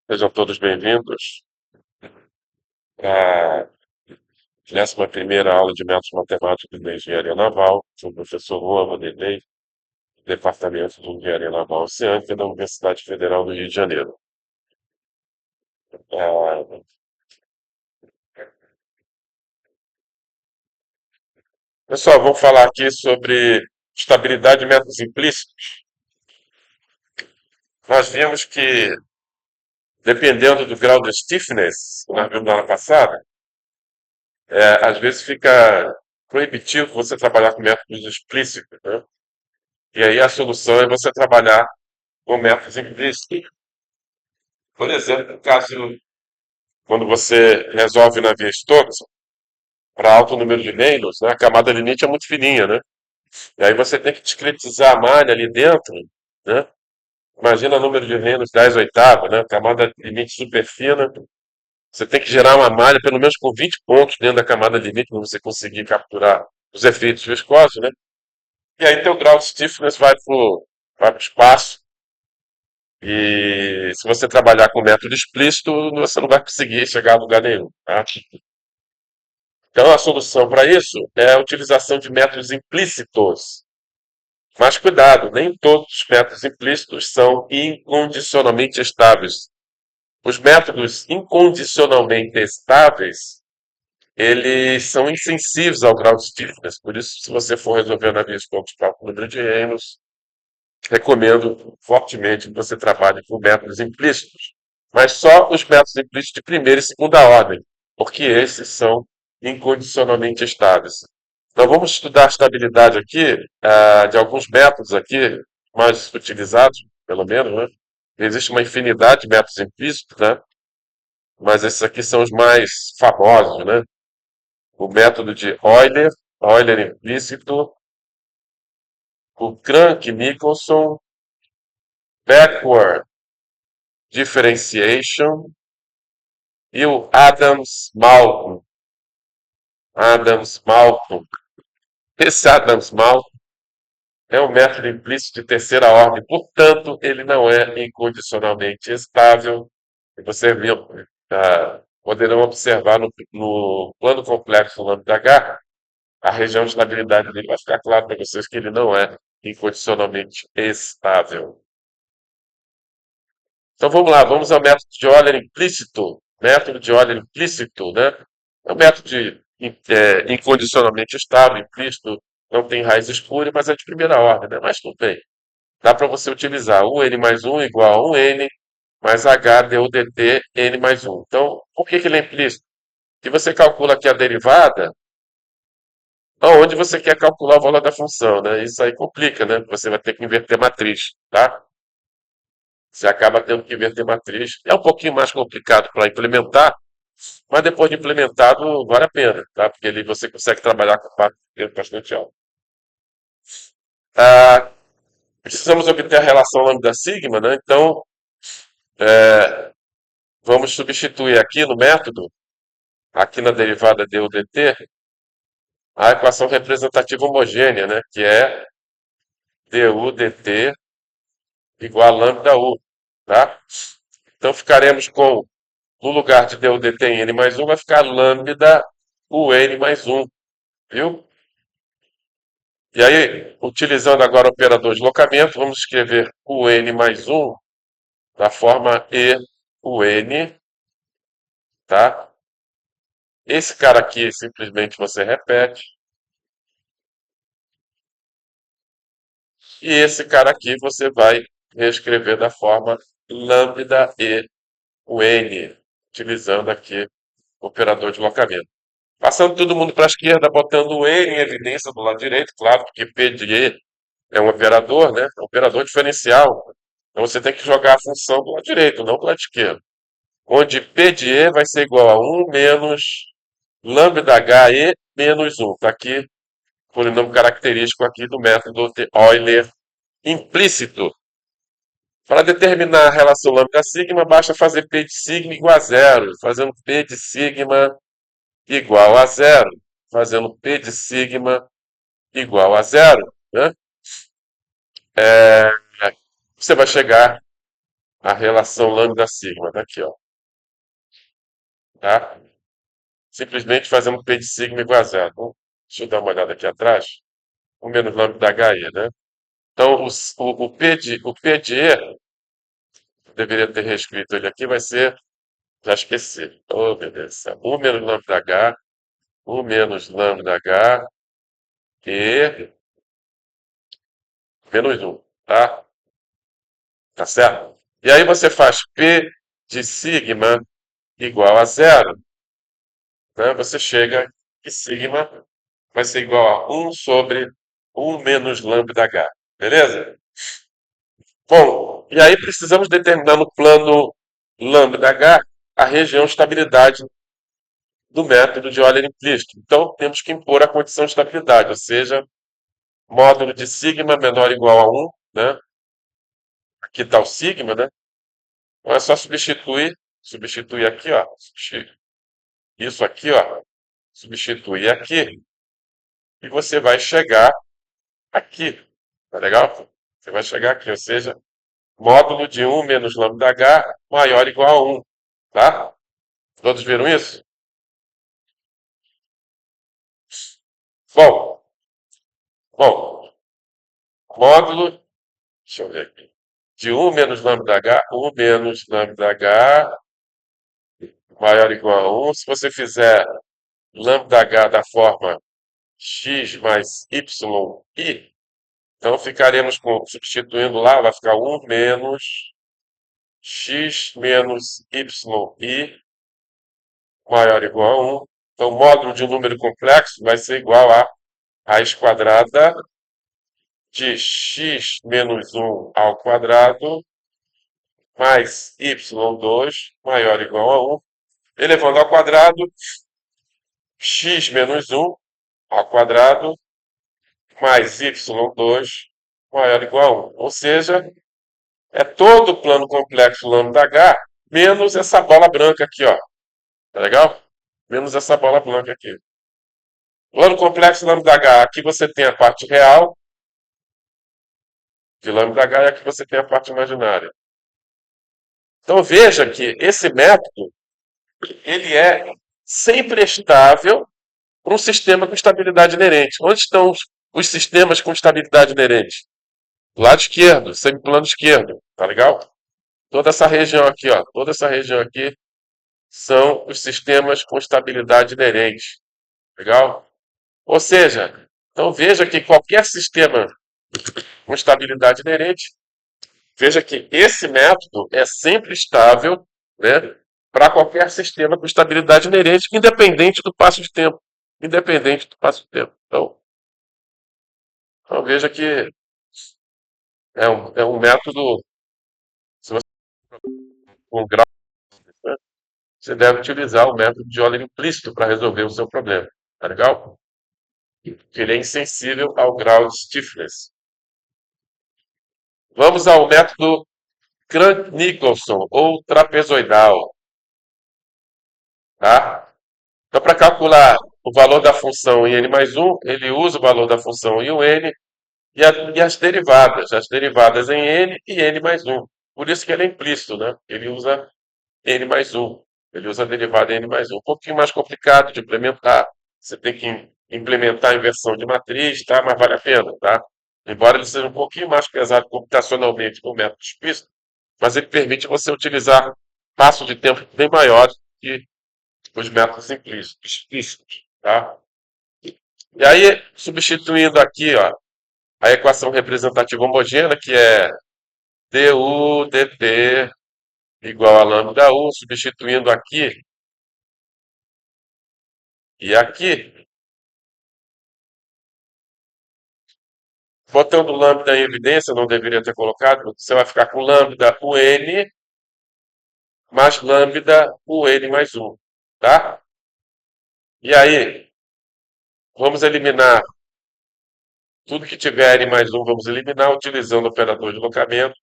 Sejam todos bem-vindos à 11ª aula de métodos matemáticos da Engenharia Naval. Sou o professor Juan Vanderlei, do Departamento de Engenharia Naval Oceânica da Universidade Federal do Rio de Janeiro. Ah, Pessoal, vamos falar aqui sobre estabilidade de métodos implícitos. Nós vimos que, dependendo do grau de stiffness, que nós vimos na aula passada, às vezes fica proibitivo você trabalhar com métodos explícitos, né? E aí a solução é você trabalhar com métodos implícitos. Por exemplo, caso quando você resolve na via Stokes para alto número de Reynolds, né, a camada limite é muito fininha, né? E aí você tem que discretizar a malha ali dentro, né? Imagina o número de Reynolds 10 oitavos, né? Camada limite super fina. Você tem que gerar uma malha pelo menos com 20 pontos dentro da camada limite para você conseguir capturar os efeitos viscosos, né? E aí teu grau de stiffness vai pro espaço. E se você trabalhar com método explícito, você não vai conseguir chegar a lugar nenhum, tá? Então, a solução para isso é a utilização de métodos implícitos. Mas cuidado, nem todos os métodos implícitos são incondicionalmente estáveis. Os métodos incondicionalmente estáveis, eles são insensíveis ao grau de stiffness. Por isso, se você for resolver navios com o número de Reynolds, recomendo fortemente que você trabalhe com métodos implícitos. Mas só os métodos implícitos de primeira e segunda ordem, porque esses são incondicionalmente estáveis. Nós vamos estudar a estabilidade aqui, de alguns métodos aqui, mais utilizados, pelo menos, né? Existe uma infinidade de métodos implícitos, né? Mas esses aqui são os mais famosos, né? O método de Euler, Euler implícito, o Crank-Nicolson, Backward Differentiation e o Adams-Malcolm. Adams-Malcolm. Esse Adams-Malcolm é um método implícito de terceira ordem, portanto, ele não é incondicionalmente estável. E você viu, poderão observar no plano complexo lambda H, a região de estabilidade dele vai ficar claro para vocês que ele não é incondicionalmente estável. Então vamos lá, vamos ao método de Euler implícito. Método de Euler implícito, né? É um método incondicionalmente estável, implícito, não tem raiz espúria, mas é de primeira ordem, né? Mas tudo bem. Dá para você utilizar um n mais um igual a um n mais h du dt n mais um. Então, por que ele é implícito? Que você calcula aqui a derivada aonde você quer calcular o valor da função, né? Isso aí complica, né? Você vai ter que inverter matriz, tá? Você acaba tendo que inverter matriz. É um pouquinho mais complicado para implementar, mas depois de implementado vale a pena, tá? Porque ali você consegue trabalhar com parte bastante alto. Ah, precisamos obter a relação lambda sigma, né? Então, é, vamos substituir aqui no método, aqui na derivada du dt, a equação representativa homogênea, né? Que é du dt igual a lambda u, tá? Então ficaremos com, no lugar de du dt em n mais um, vai ficar lambda un mais um, viu? E aí, utilizando agora o operador de deslocamento, vamos escrever un mais um da forma e un, tá? Esse cara aqui simplesmente você repete. E esse cara aqui você vai reescrever da forma lambda e un, utilizando aqui o operador de deslocamento. Passando todo mundo para a esquerda, botando o n em evidência do lado direito, claro, porque P de E é um operador, né? É um operador diferencial. Então você tem que jogar a função do lado direito, não do lado esquerdo. Onde P de E vai ser igual a um menos lambda HE menos um. Está aqui o polinômio característico aqui do método de Euler implícito. Para determinar a relação lambda sigma, basta fazer P de sigma igual a zero. Fazendo P de sigma igual a zero. Fazendo P de sigma igual a zero, né? Você vai chegar a relação lambda-sigma. Tá aqui, ó. Tá? Simplesmente fazemos P de sigma igual a zero. Deixa eu dar uma olhada aqui atrás. O menos lambda HE, né? Então, o P de E, deveria ter reescrito ele aqui, vai ser, já esqueci. Oh, meu Deus do céu. O menos lambda H, o menos lambda H e menos um, tá? Tá certo? E aí você faz P de sigma igual a zero, né? Você chega que sigma vai ser igual a um sobre um menos lambda H. Beleza? Bom, e aí precisamos determinar no plano lambda H a região de estabilidade do método de Euler implícito. Então, temos que impor a condição de estabilidade, ou seja, módulo de sigma menor ou igual a um, né? Aqui está o sigma, né? Então é só substituir aqui, ó, isso aqui, ó, substituir aqui, e você vai chegar aqui, tá legal? Você vai chegar aqui, ou seja, módulo de um menos lambda h maior ou igual a um, tá? Todos viram isso? Bom, bom, módulo, deixa eu ver aqui, de um menos lambda h, um menos lambda h maior ou igual a um. Se você fizer lambda h da forma x mais yi, então ficaremos substituindo lá, vai ficar um menos x menos yi maior ou igual a um. Então, o módulo de um número complexo vai ser igual a raiz quadrada de x menos um ao quadrado mais y2 maior ou igual a um, elevando ao quadrado x menos um ao quadrado mais y2 maior ou igual a um. Ou seja, é todo o plano complexo lambda h menos essa bola branca aqui, ó. Tá legal? Menos essa bola branca aqui. Plano complexo lambda h, aqui você tem a parte real de lambda h e aqui você tem a parte imaginária. Então veja que esse método ele é sempre estável para um sistema com estabilidade inerente. Onde estão os sistemas com estabilidade inerente? Do lado esquerdo, semiplano esquerdo, tá legal? Toda essa região aqui, ó, toda essa região aqui são os sistemas com estabilidade inerente, legal? Ou seja, então veja que qualquer sistema com estabilidade inerente, veja que esse método é sempre estável, né, para qualquer sistema com estabilidade inerente, independente do passo de tempo. Independente do passo de tempo. Então veja que é um método, se você com grau, né, você deve utilizar o método de Euler implícito para resolver o seu problema. Tá legal? Que ele é insensível ao grau de stiffness. Vamos ao método Crank-Nicolson, ou trapezoidal. Tá? Então, para calcular o valor da função em n mais 1, ele usa o valor da função em 1n e as derivadas em n e n mais 1. Por isso que ele é implícito, né? Ele usa n mais 1. Ele usa a derivada n mais 1. Um pouquinho mais complicado de implementar. Você tem que implementar a inversão de matriz, tá? Mas vale a pena, tá? Embora ele seja um pouquinho mais pesado computacionalmente que o método explícito, mas ele permite você utilizar passos de tempo bem maiores que os métodos explícitos, tá? E aí, substituindo aqui, ó, a equação representativa homogênea, que é du dt igual a lambda u, substituindo aqui e aqui, botando lambda em evidência, não deveria ter colocado, você vai ficar com lambda un mais lambda un mais 1, tá? E aí, vamos eliminar tudo que tiver n mais 1, vamos eliminar utilizando o operador de locamento.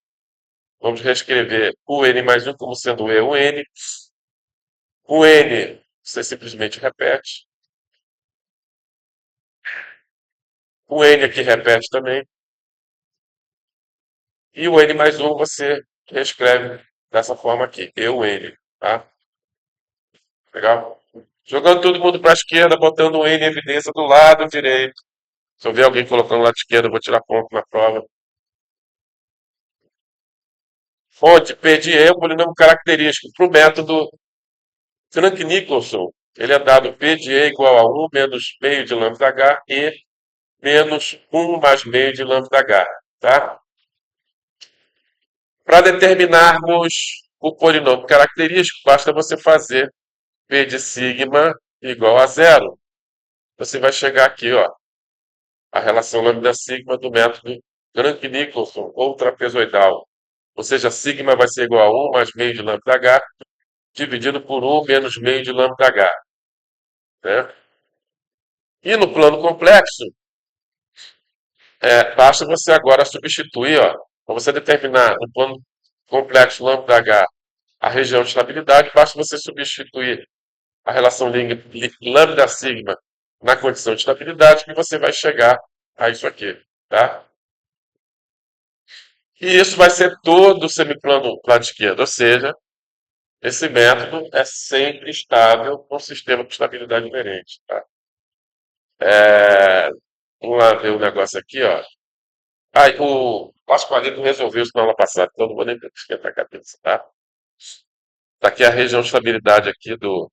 Vamos reescrever o n mais 1 como sendo e o n. O n você simplesmente repete. O n aqui repete também. E o n mais 1 você reescreve dessa forma aqui, eu, N, tá? Legal? Jogando todo mundo para a esquerda, botando o N em evidência do lado direito. Se eu ver alguém colocando o lado esquerdo, eu vou tirar ponto na prova. Fonte, P de E é um polinômio característico para o método Frank-Nicholson. Ele é dado P de E igual a 1 menos meio de lambda H e menos 1 mais meio de lambda H. Tá? Para determinarmos o polinômio característico, basta você fazer P de sigma igual a zero. Você vai chegar aqui, ó, a relação lambda-sigma do método Frank-Nicholson ou trapezoidal. Ou seja, sigma vai ser igual a 1 mais meio de lambda H dividido por 1 menos meio de lambda H. Né? E no plano complexo, basta você agora substituir, ó, para você determinar no plano complexo lambda H a região de estabilidade, basta você substituir a relação lambda sigma na condição de estabilidade que você vai chegar a isso aqui, tá? E isso vai ser todo o semiplano lado esquerdo, ou seja, esse método é sempre estável com sistema com estabilidade inerente, tá? Vamos lá ver o negócio aqui, ó. O Pascoalino resolveu isso na aula passada, então não vou nem esquentar a cabeça, tá? Tá aqui a região de estabilidade aqui do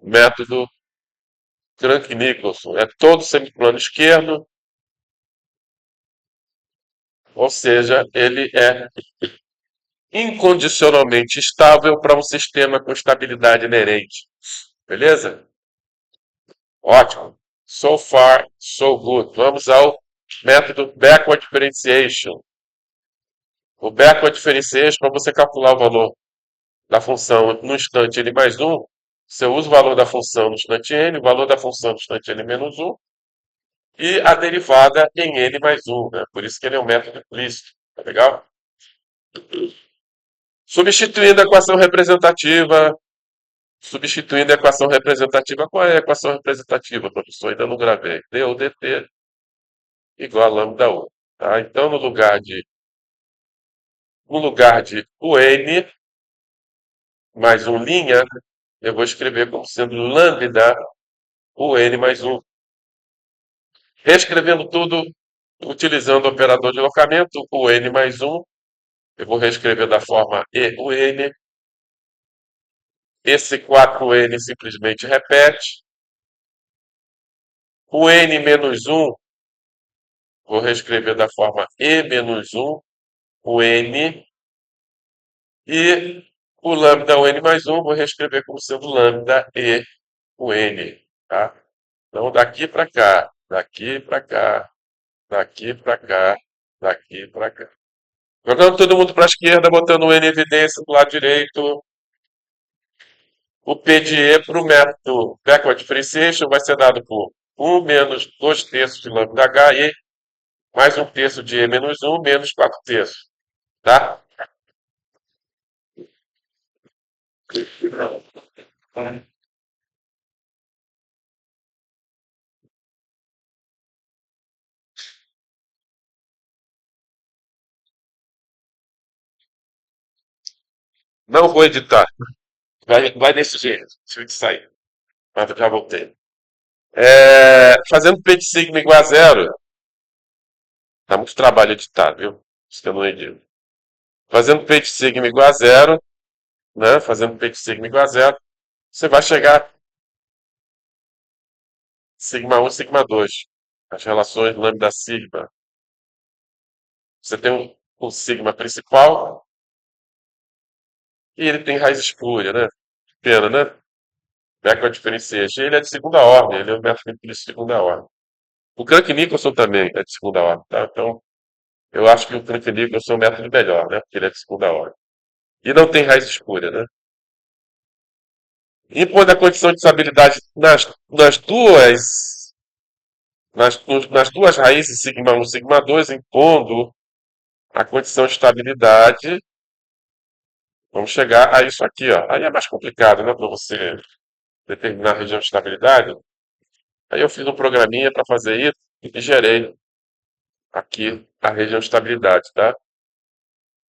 método Crank-Nicholson. É todo semiplano esquerdo, ou seja, ele é incondicionalmente estável para um sistema com estabilidade inerente. Beleza? Ótimo. So far, so good. Vamos ao método backward differentiation. O backward differentiation, para você calcular o valor da função no instante n mais 1, você usa o valor da função no instante n, o valor da função no instante n menos 1 e a derivada em n mais 1. Né? Por isso que ele é um método implícito. Tá legal? Substituindo a equação representativa. Substituindo a equação representativa. Qual é a equação representativa, professor? Ainda não gravei. D ou dt igual a lambda U. Tá? Então, no lugar de o n mais 1 linha, eu vou escrever como sendo lambda o n mais 1. Reescrevendo tudo utilizando o operador de locamento, o n mais 1. Eu vou reescrever da forma e o n. Esse 4n simplesmente repete. O n menos 1, vou reescrever da forma e menos 1. O n. E o lambda o n mais 1, vou reescrever como sendo lambda e o n. Tá? Então, daqui para cá, daqui para cá, daqui para cá, daqui para cá. Jogando todo mundo para a esquerda, botando o n em evidência do lado direito. O P de E para o método backward differentiation vai ser dado por 1 menos 2 terços de lambda H e mais 1 terço de E menos 1 menos 4 terços. Tá? Não vou editar. Vai desse jeito. Deixa eu sair. Mas eu já voltei. Fazendo P de sigma igual a zero. Dá muito trabalho editar, viu? Isso que eu não edito. Fazendo P de sigma igual a zero, né? Fazendo P de sigma igual a zero, você vai chegar sigma 1 e sigma 2. As relações lambda sigma. Você tem um sigma principal e ele tem raiz espúria, né? Pena, né? Backward differentiation. Ele é de segunda ordem, ele é um método de segunda ordem. O Crank-Nicholson também é de segunda ordem, tá? Então, eu acho que o Crank-Nicholson é um método melhor, né? Porque ele é de segunda ordem. E não tem raiz espúria, né? Impondo a condição de estabilidade nas duas raízes, sigma 1 e sigma 2, impondo a condição de estabilidade, vamos chegar a isso aqui, ó. Aí é mais complicado, né, para você determinar a região de estabilidade. Aí eu fiz um programinha para fazer isso e gerei aqui a região de estabilidade, tá?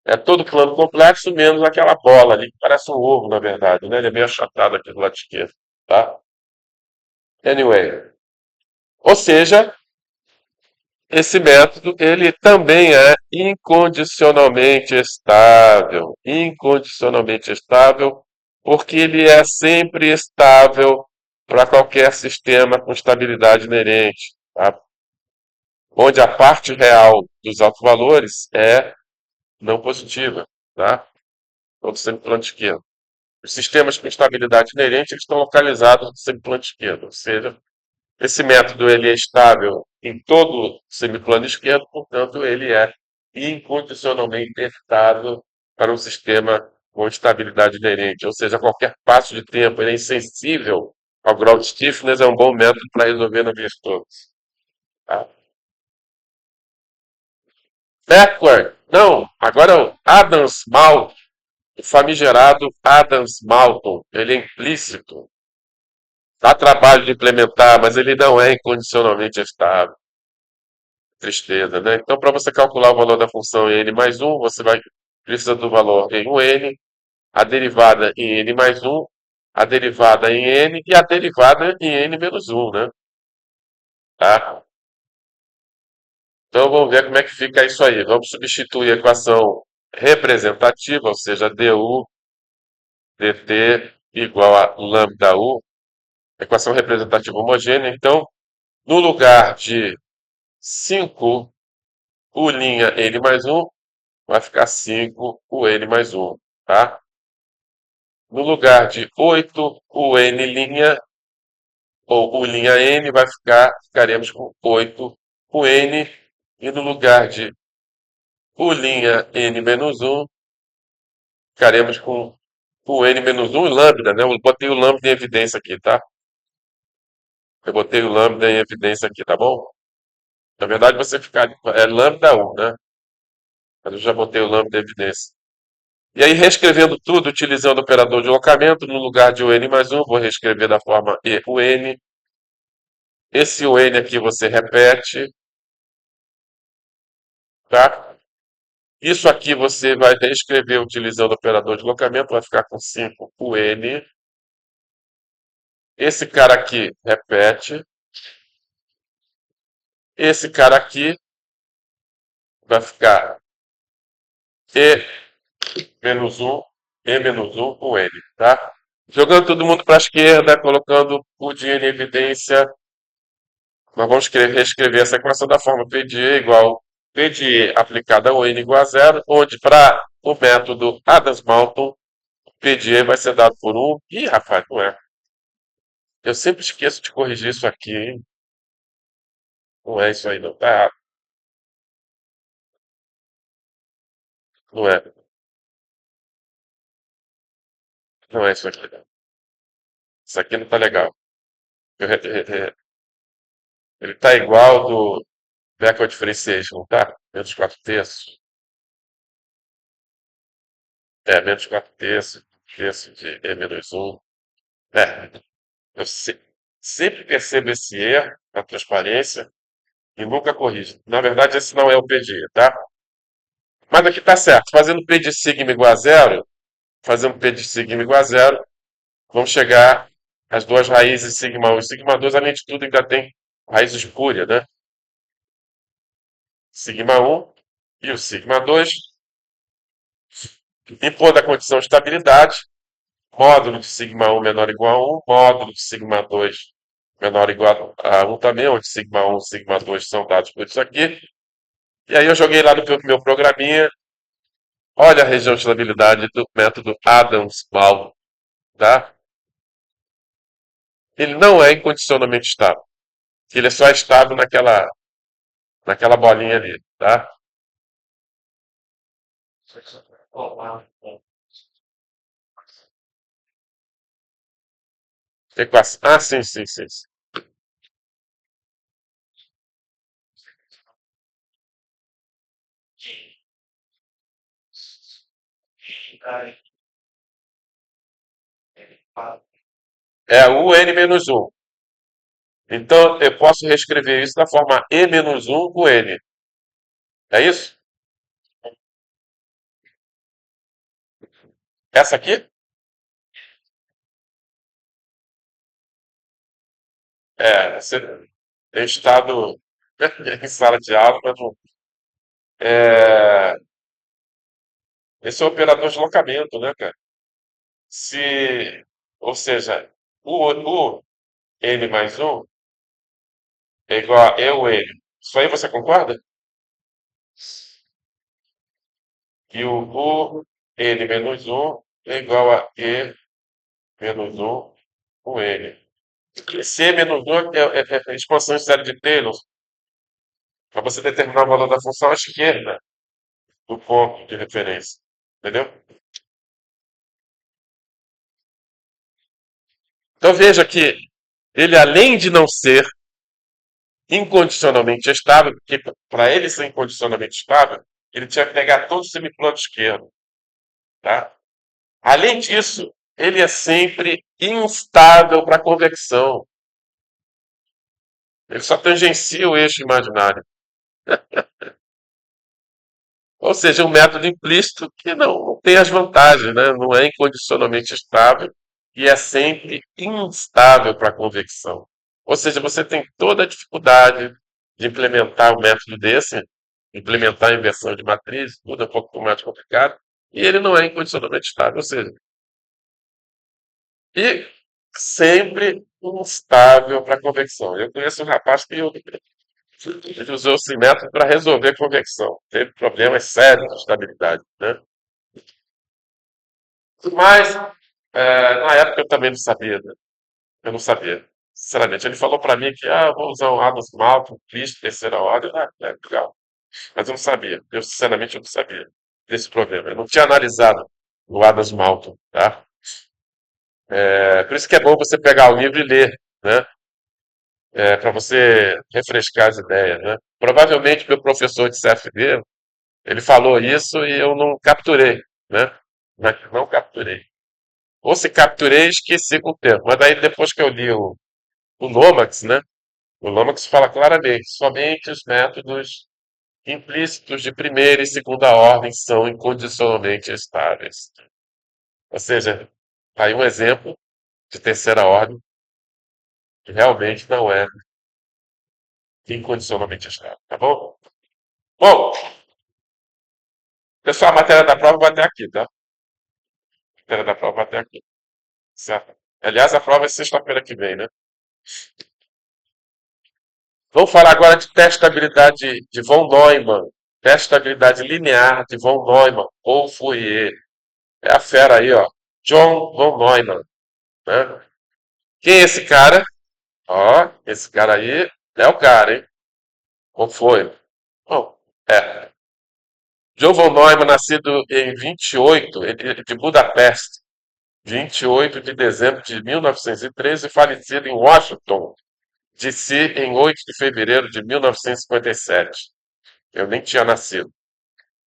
É todo plano complexo menos aquela bola ali, que parece um ovo, na verdade, né? Ele é meio achatado aqui do lado esquerdo, tá? Anyway, ou seja, esse método ele também é incondicionalmente estável, porque ele é sempre estável para qualquer sistema com estabilidade inerente, tá? Onde a parte real dos autovalores é não positiva, tá? Todo semiplano esquerdo. Os sistemas com estabilidade inerente eles estão localizados no semiplano esquerdo, ou seja, esse método ele é estável em todo semiplano esquerdo, portanto, ele é incondicionalmente estável para um sistema com estabilidade inerente, ou seja, qualquer passo de tempo ele é insensível ao grau de stiffness, é um bom método para resolver navier-stokes. Tá? Backward, não, agora é o Adams-Malton, o famigerado Adams-Malton, ele é implícito, dá trabalho de implementar, mas ele não é incondicionalmente estável. Tristeza, né? Então, para você calcular o valor da função em n mais um, você vai precisa do valor em 1n, a derivada em n mais um, a derivada em n e a derivada em n menos um, né? Tá? Então, vamos ver como é que fica isso aí. Vamos substituir a equação representativa, ou seja, du dt igual a lambda u, equação representativa homogênea. Então, no lugar de 5 u' n mais um, vai ficar 5 o n mais um, tá? No lugar de 8 o n' ou u'N ficaremos com 8 o n, e no lugar de u'N menos um, ficaremos com o n menos um e lambda, né? Eu botei o lambda em evidência aqui, tá? Eu botei o lambda em evidência aqui, tá bom? Na verdade, você ficar é lambda um, né? Mas eu já botei o lambda em evidência. E aí, reescrevendo tudo, utilizando o operador de locamento, no lugar de o n mais um, vou reescrever da forma e o n. Esse o n aqui você repete, tá? Isso aqui você vai reescrever utilizando o operador de locamento, vai ficar com 5 o n. Esse cara aqui repete. Esse cara aqui vai ficar e menos um, e menos um o n, tá? Jogando todo mundo para a esquerda, colocando o dinheiro em evidência. Nós vamos reescrever essa equação da forma P de E igual P de E aplicada ao N igual a zero, onde para o método Adams-Malton, P de E vai ser dado por um. Ih, rapaz, não é. Eu sempre esqueço de corrigir isso aqui, hein? Não é isso aí, não. Tá errado. Não é. Não é isso aqui. Isso aqui não tá legal. Eu ele tá igual do backward differentiation, não tá? Menos 4 terços. É, menos 4 terços, terço de E menos um. É, eu sempre percebo esse erro na transparência e nunca corrijo. Na verdade, esse não é o PG, tá? Mas aqui tá certo. Fazendo P de sigma igual a zero, fazendo P de sigma igual a zero, vamos chegar às duas raízes sigma 1 e sigma 2. Além de tudo, ainda tem raiz espúria, né? Sigma 1 e o sigma 2. Impondo a condição de estabilidade, módulo de sigma 1 menor ou igual a um, módulo de sigma 2 menor ou igual a um também, onde sigma 1 e sigma 2 são dados por isso aqui. E aí eu joguei lá no meu programinha. Olha a região de estabilidade do método Adams-Malton, tá? Ele não é incondicionalmente estável. Ele é só estável naquela bolinha ali, tá? Equação. Ah, sim, sim, sim, sim. É o n menos um. Então eu posso reescrever isso da forma e menos um com n. É isso? Essa aqui você tem estado em sala de aula, mas não, é, esse é o operador de locamento, né, cara? Se, ou seja, o N mais um é igual a eu, N. Isso aí você concorda? E o N menos um é igual a E menos um com N. C menos um é a expansão em série de Taylor para você determinar o valor da função à esquerda do ponto de referência. Entendeu? Então veja que ele, além de não ser incondicionalmente estável, porque para ele ser incondicionalmente estável, ele tinha que pegar todo o semiplano esquerdo. Tá? Além disso, ele é sempre instável para convecção. Ele só tangencia o eixo imaginário. Ou seja, um método implícito que não tem as vantagens, né? Não é incondicionalmente estável e é sempre instável para a convecção. Ou seja, você tem toda a dificuldade de implementar um método desse, implementar a inversão de matriz, tudo é um pouco mais complicado, e ele não é incondicionalmente estável. Ou seja, e sempre instável para a convecção. Eu conheço um rapaz que ele usou esse método para resolver a convecção. Teve problemas sérios de estabilidade, né? Mas, na época eu também não sabia, né? Eu não sabia. Sinceramente, ele falou para mim que, vou usar um Adams Malton, Cristo, terceira ordem. Legal. Mas eu não sabia. Eu, sinceramente, eu não sabia desse problema. Eu não tinha analisado o Adams Malton, tá? Por isso que é bom você pegar o livro e ler, né? Para você refrescar as ideias, né? Provavelmente meu professor de CFD, ele falou isso e eu não capturei, né? Não capturei. Ou se capturei, esqueci com o tempo. Mas daí depois que eu li o Lomax, né? O Lomax fala claramente, somente os métodos implícitos de primeira e segunda ordem são incondicionalmente estáveis. Ou seja, tá aí um exemplo de terceira ordem que realmente não é incondicionalmente estável, tá bom? Bom, pessoal, a matéria da prova vai até aqui, tá? A matéria da prova vai até aqui, certo? Aliás, a prova é sexta-feira que vem, né? Vamos falar agora de testabilidade de von Neumann. Testabilidade linear de von Neumann, ou Fourier. É a fera aí, ó. John von Neumann, né? Quem é esse cara? Ó, esse cara aí é o cara, hein? Ou foi? Bom, é. John von Neumann, nascido em 28, de Budapeste, 28 de dezembro de 1913, falecido em Washington, D.C., em 8 de fevereiro de 1957. Eu nem tinha nascido.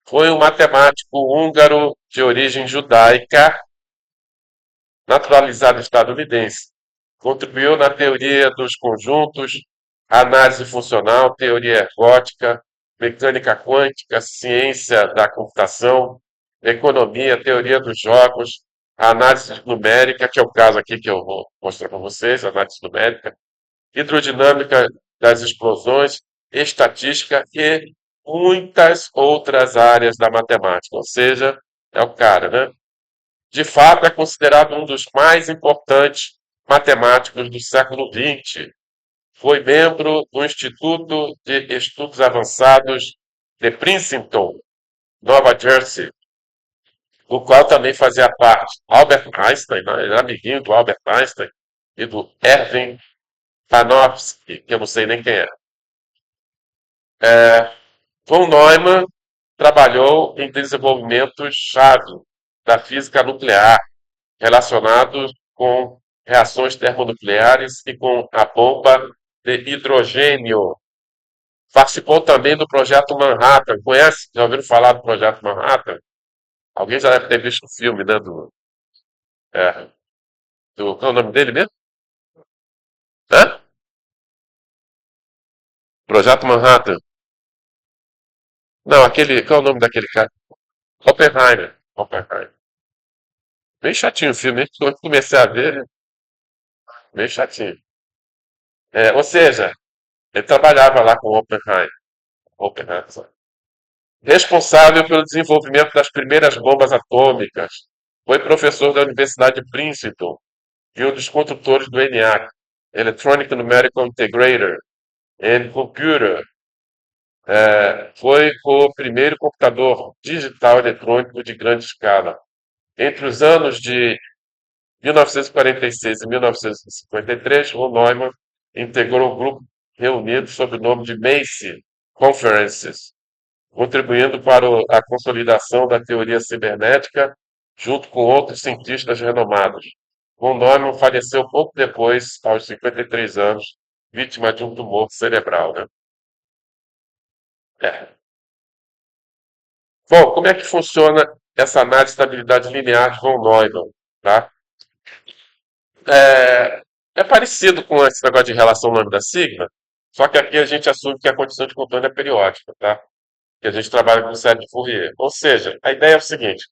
Foi um matemático húngaro de origem judaica, naturalizado estadunidense. Contribuiu na teoria dos conjuntos, análise funcional, teoria ergótica, mecânica quântica, ciência da computação, economia, teoria dos jogos, análise numérica, que é o caso aqui que eu vou mostrar para vocês, análise numérica, hidrodinâmica das explosões, estatística e muitas outras áreas da matemática. Ou seja, é o cara, né? De fato, é considerado um dos mais importantes matemáticos do século XX. Foi membro do Instituto de Estudos Avançados de Princeton, Nova Jersey, do qual também fazia parte Albert Einstein, né? Ele era amiguinho do Albert Einstein e do Erwin Panofsky, que eu não sei nem quem é. Von Neumann trabalhou em desenvolvimentos-chave da física nuclear, relacionados com reações termonucleares e com a bomba de hidrogênio. Participou também do Projeto Manhattan. Conhece? Já ouviram falar do Projeto Manhattan? Alguém já deve ter visto o filme, né? É, qual é o nome dele mesmo? Hã? Projeto Manhattan. Não, aquele. Qual é o nome daquele cara? Oppenheimer. Oppenheimer. Bem chatinho o filme, quando eu comecei a ver, bem chatinho. Ou seja, ele trabalhava lá com Oppenheimer, responsável pelo desenvolvimento das primeiras bombas atômicas. Foi professor da Universidade de Princeton e um dos construtores do ENIAC, Electronic Numerical Integrator and Computer. Foi o primeiro computador digital eletrônico de grande escala. Entre os anos de 1946 e 1953, von Neumann integrou o grupo reunido sob o nome de Macy Conferences, contribuindo para a consolidação da teoria cibernética junto com outros cientistas renomados. Von Neumann faleceu pouco depois, aos 53 anos, vítima de um tumor cerebral. Né? É. Bom, como é que funciona essa análise de estabilidade linear de von Neumann? Tá? É, é parecido com esse negócio de relação lambda-sigma, só que aqui a gente assume que a condição de contorno é periódica, tá? Que a gente trabalha com série de Fourier. Ou seja, a ideia é o seguinte: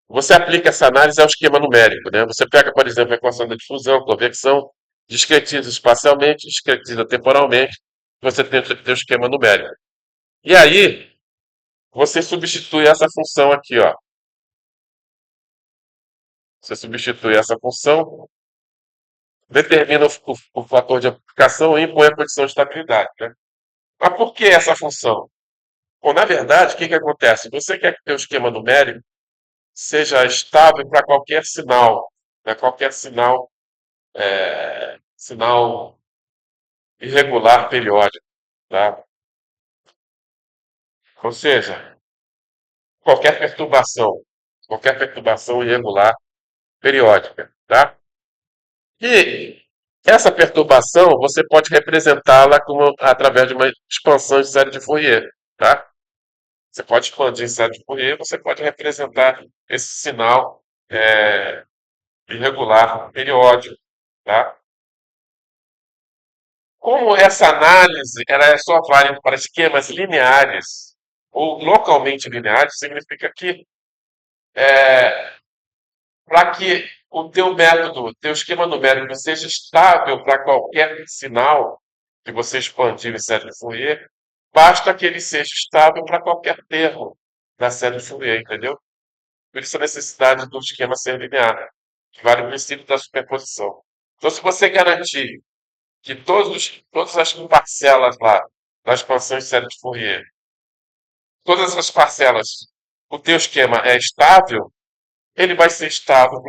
você aplica essa análise ao esquema numérico, né? Você pega, por exemplo, a equação da difusão, convecção, discretiza espacialmente, discretiza temporalmente, você tem o teu esquema numérico. E aí, você substitui essa função aqui, ó. Você substitui essa função, determina o fator de aplicação e impõe a condição de estabilidade, né? Mas por que essa função? Bom, na verdade, o que acontece? Você quer que o teu esquema numérico seja estável para qualquer sinal, né? Qualquer sinal, sinal irregular periódico, tá? Ou seja, qualquer qualquer perturbação irregular periódica, tá? E essa perturbação você pode representá-la através de uma expansão de série de Fourier, tá? Você pode expandir em série de Fourier, você pode representar esse sinal é, irregular periódico, tá? Como essa análise ela é só válida para esquemas lineares ou localmente lineares, significa que para que o teu método, o teu esquema numérico seja estável para qualquer sinal que você expandir em série de Fourier, basta que ele seja estável para qualquer termo da série de Fourier, entendeu? Por isso a necessidade do esquema ser linear, que vale o princípio da superposição. Então, se você garantir que todas as parcelas lá da expansão em série de Fourier, todas as parcelas, o teu esquema é estável, ele vai ser estável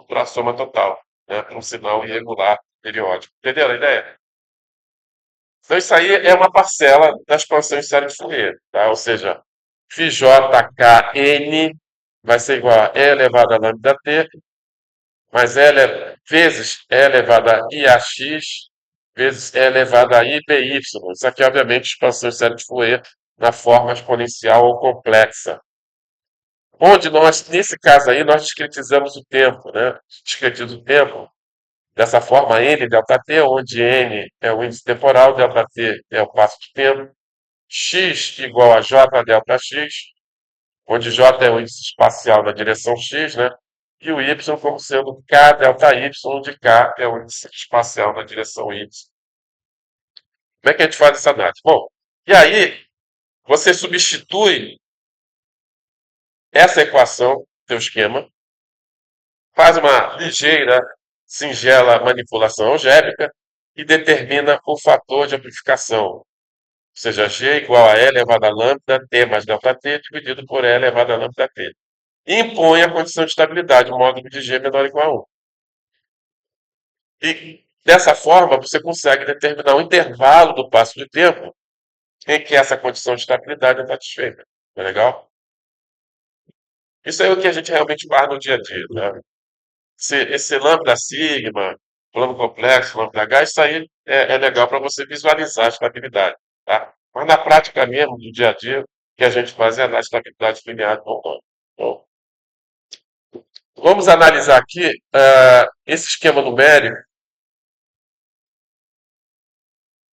para a soma total, né, para um sinal irregular periódico. Entendeu a ideia? Então, isso aí é uma parcela da expansão em série de Fourier. Tá? Ou seja, FJKN vai ser igual a E elevado a lambda t, mais vezes E elevado a IAX, vezes E elevado a IBY. Isso aqui, obviamente, expansão em série de Fourier na forma exponencial ou complexa. Onde nós, nesse caso aí, nós discretizamos o tempo, né? Discretiza o tempo dessa forma n delta t, onde n é o índice temporal, delta t é o passo de tempo, x igual a j delta x, onde j é o índice espacial na direção x, né? E o y como sendo k delta y, onde k é o índice espacial na direção y. Como é que a gente faz essa análise? Bom, e aí você substitui essa equação, teu esquema, faz uma ligeira, singela manipulação algébrica e determina o fator de amplificação, ou seja, G igual a E elevado a lambda T mais delta T dividido por E elevado a lambda T. E impõe a condição de estabilidade, o módulo de G menor ou igual a 1. E dessa forma você consegue determinar o intervalo do passo de tempo em que essa condição de estabilidade é satisfeita. Não é legal? Isso é o que a gente realmente faz no dia a dia. Né? Esse lambda sigma, plano complexo, lambda H, isso aí é legal para você visualizar a estabilidade. Tá? Mas na prática mesmo, do dia a dia, o que a gente faz é a estabilidade linear do hormônio. Bom, vamos analisar aqui esse esquema numérico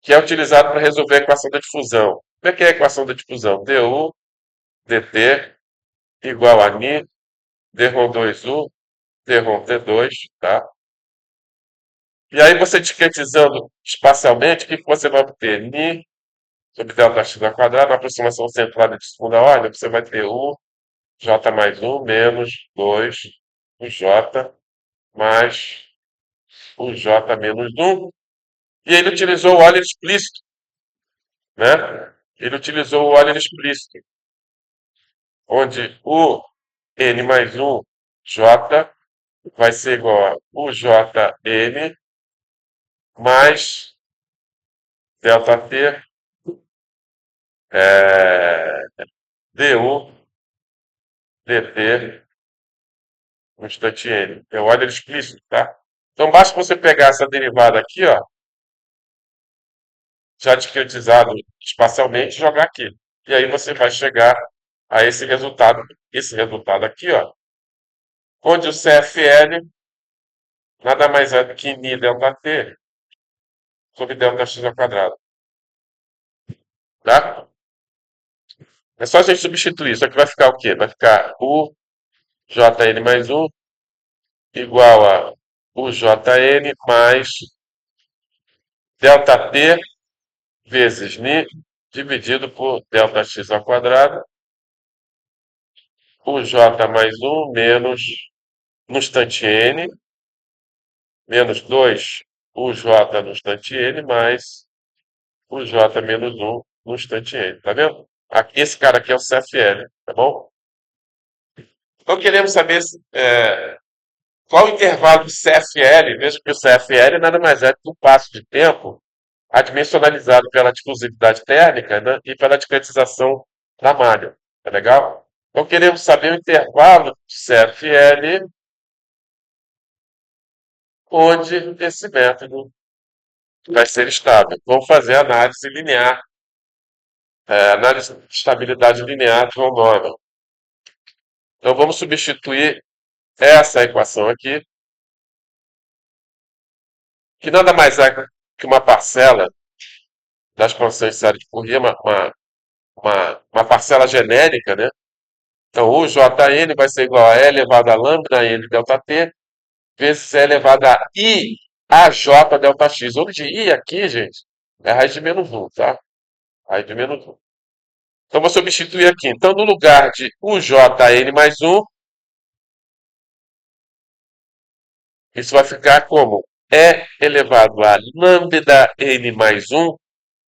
que é utilizado para resolver a equação da difusão. Como é que é a equação da difusão? du dt igual a ni d rho 2u T1, T2, tá? E aí você discretizando espacialmente, o que que você vai obter? Ni sobre delta x ao quadrado, na aproximação centrada de segunda ordem, você vai ter u j mais um menos 2 o j mais o j menos um. E ele utilizou o Euler explícito, né? Ele utilizou o Euler explícito, onde o n mais um j vai ser igual a o jn mais delta t du dt no instante n. É o Euler explícito, tá? Então basta você pegar essa derivada aqui, ó, já discretizado espacialmente, e jogar aqui. E aí você vai chegar a esse resultado aqui, ó, onde o CFL nada mais é do que ni delta t sobre delta x ao quadrado, tá? É só a gente substituir. Isso aqui vai ficar o quê? Vai ficar o jn mais um igual a o jn mais delta t vezes ni dividido por delta x ao quadrado, o j mais um menos no instante n, menos 2 o j no instante n mais o j menos um no instante n. Tá vendo? Esse cara aqui é o CFL, tá bom? Então queremos saber qual o intervalo do CFL. Veja que o CFL nada mais é que um passo de tempo adimensionalizado pela difusividade térmica, né, e pela discretização da malha. Tá legal? Então queremos saber o intervalo do CFL onde esse método vai ser estável. Vamos fazer análise linear, análise de estabilidade linear de Von Neumann. Então vamos substituir essa equação aqui, que nada mais é que uma parcela da expansão de série de Fourier, uma parcela genérica, né? Então, o Jn vai ser igual a E elevado a lambda n delta t vezes E elevado a I a J delta x. Onde I aqui, gente, é a raiz de menos um, tá? Raiz de menos um. Então, vou substituir aqui. Então, no lugar de o Jn mais um, isso vai ficar como E elevado a lambda n mais um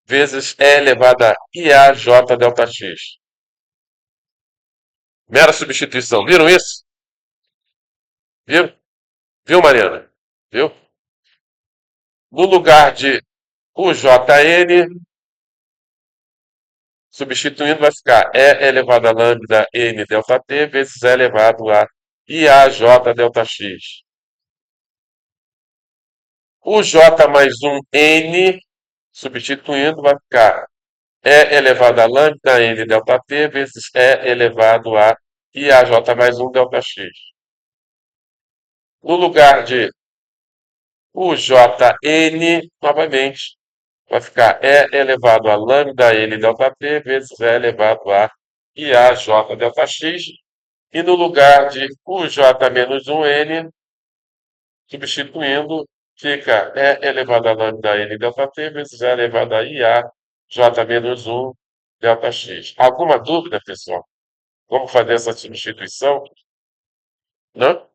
vezes E elevado a IAJ delta x. Mera substituição. Viram isso? Viu? Viu, Mariana? Viu? No lugar de o Jn, substituindo, vai ficar E elevado a lambda n delta t vezes E elevado a IAJ delta x. O J mais um n, substituindo, vai ficar E elevado a lambda n delta t vezes E elevado a IAJ mais um delta x. No lugar de o Jn, novamente, vai ficar E elevado a lambda n delta t vezes E elevado a IAJ delta x. E no lugar de o J menos um n, substituindo, fica E elevado a lambda n delta t vezes E elevado a IAJ menos um delta x. Alguma dúvida, pessoal? Como fazer essa substituição? Não?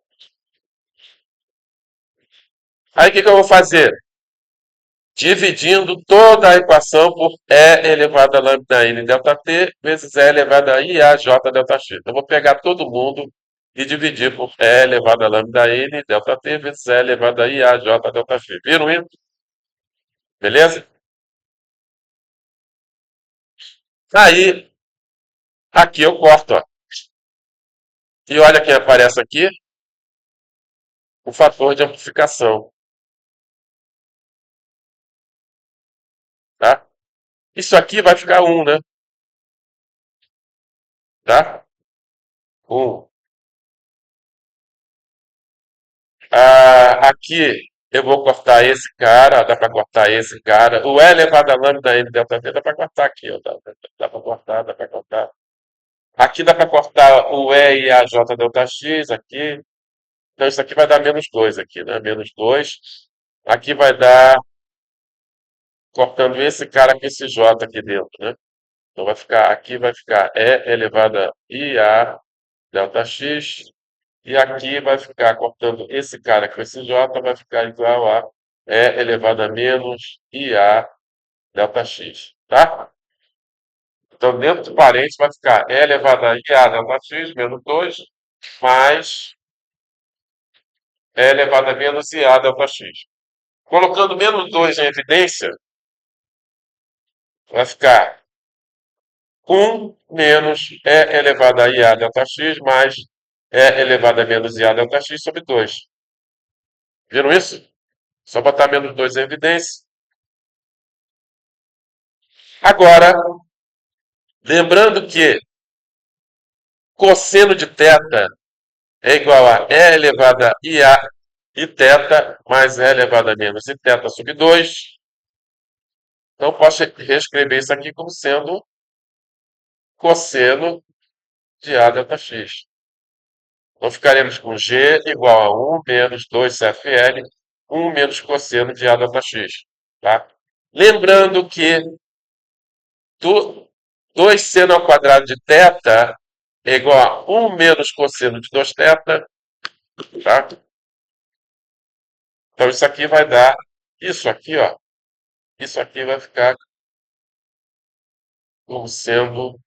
Aí o que eu vou fazer? Dividindo toda a equação por E elevado a lambda n delta t vezes E elevado a IAJ delta x. Eu vou pegar todo mundo e dividir por E elevado a lambda n delta t vezes E elevado a IAJ delta x. Viram isso? Beleza? Aí, aqui eu corto, ó. E olha quem aparece aqui, o fator de amplificação, tá? Isso aqui vai ficar um, né? Tá? Um. Aqui eu vou cortar esse cara, dá para cortar esse cara. O E elevado a lambda n delta t dá para cortar aqui, ó, dá para cortar, dá para cortar. Aqui dá para cortar o E e a J delta x aqui. Não, isso aqui vai dar menos 2 aqui, né? Menos 2. Aqui vai dar, cortando esse cara com esse J aqui dentro, né? Então vai ficar, aqui vai ficar E elevado a IA delta X. E aqui vai ficar, cortando esse cara com esse J, vai ficar igual a E elevado a menos IA delta X, tá? Então, dentro do parênteses vai ficar E elevado a IA delta X menos 2 mais E elevado a menos IA delta X. Colocando menos 2 em evidência, vai ficar 1 menos E elevado a IA delta X mais E elevado a menos IA delta X sobre 2. Viram isso? Só botar menos 2 em evidência. Agora, lembrando que cosseno de θ é igual a E elevado a IA e θ mais E elevado a menos i θ sobre 2. Então, posso reescrever isso aqui como sendo cosseno de A delta X. Então, ficaremos com G igual a 1 menos 2CFL, 1 menos cosseno de A delta X. Tá? Lembrando que 2 seno ao quadrado de θ é igual a 1 menos cosseno de 2θ. Tá? Então, isso aqui vai dar isso aqui, ó. Isso aqui vai ficar como sendo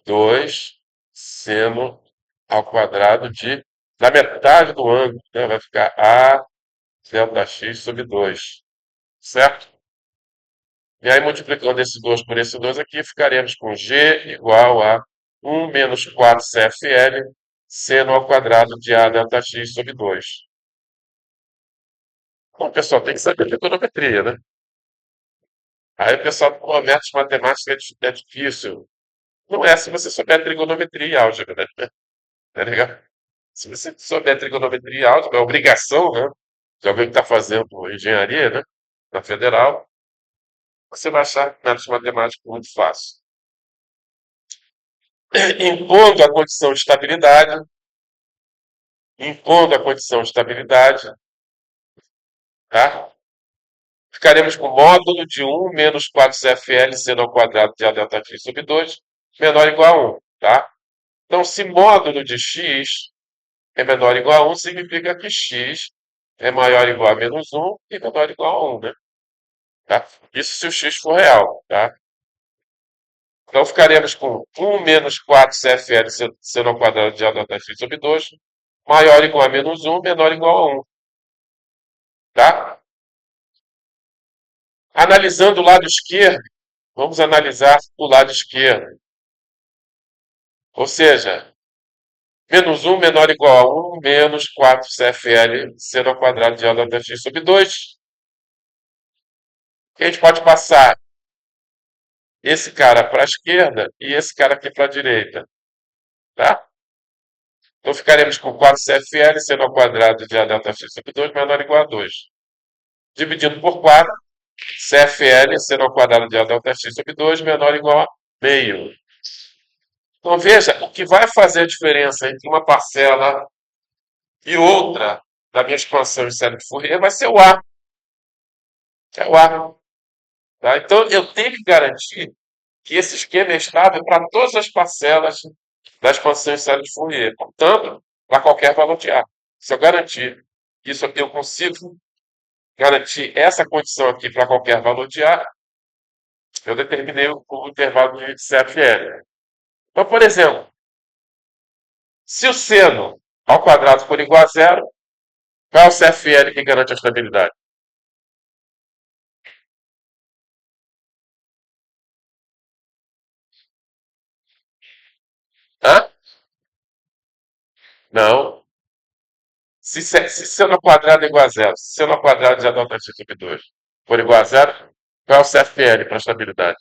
2 seno ao quadrado da metade do ângulo, né? Vai ficar A delta X sobre 2, certo? E aí, multiplicando esse 2 por esse 2 aqui, ficaremos com G igual a 1 menos 4 CFL seno ao quadrado de A delta X sobre 2. Bom, pessoal, tem que saber trigonometria, né? Aí o pessoal, pô, métodos matemáticos é difícil. Não é se você souber trigonometria e álgebra, né? Tá ligado? Se você souber trigonometria e álgebra, é obrigação, né? De alguém que está fazendo engenharia, né? Na federal, você vai achar métodos matemáticos muito fácil. Impondo a condição de estabilidade, impondo a condição de estabilidade, tá? Ficaremos com módulo de 1 menos 4CFL seno ao quadrado de A delta x sobre 2 menor ou igual a 1, tá? Então, se módulo de x é menor ou igual a 1, significa que x é maior ou igual a menos 1 e menor ou igual a 1, né? Tá? Isso se o x for real, tá? Então, ficaremos com 1 menos 4 CFL seno ao quadrado de A delta x sobre 2 maior ou igual a menos 1, menor ou igual a 1, tá? Analisando o lado esquerdo, vamos analisar o lado esquerdo. Ou seja, menos 1 menor ou igual a 1, menos 4 CFL seno ao quadrado de A delta x sobre 2. A gente pode passar esse cara para a esquerda e esse cara aqui para a direita, tá? Então ficaremos com 4CFL seno ao quadrado de A delta x sobre 2 menor ou igual a 2. Dividido por 4, CFL seno ao quadrado de A delta x sobre 2 menor ou igual a meio. Então veja, o que vai fazer a diferença entre uma parcela e outra da minha expansão em série de Fourier vai ser o A. É o A. Tá? Então eu tenho que garantir que esse esquema é estável para todas as parcelas da expansão em série de Fourier, portanto, para qualquer valor de A. Se eu garantir isso, eu consigo garantir essa condição aqui para qualquer valor de A, eu determinei o intervalo de CFL. Então, por exemplo, se o seno ao quadrado for igual a zero, qual é o CFL que garante a estabilidade? Hã? Não. Se seno ao quadrado é igual a zero, se seno ao quadrado de A delta x sobre 2 for igual a zero, qual é o CFL para a estabilidade?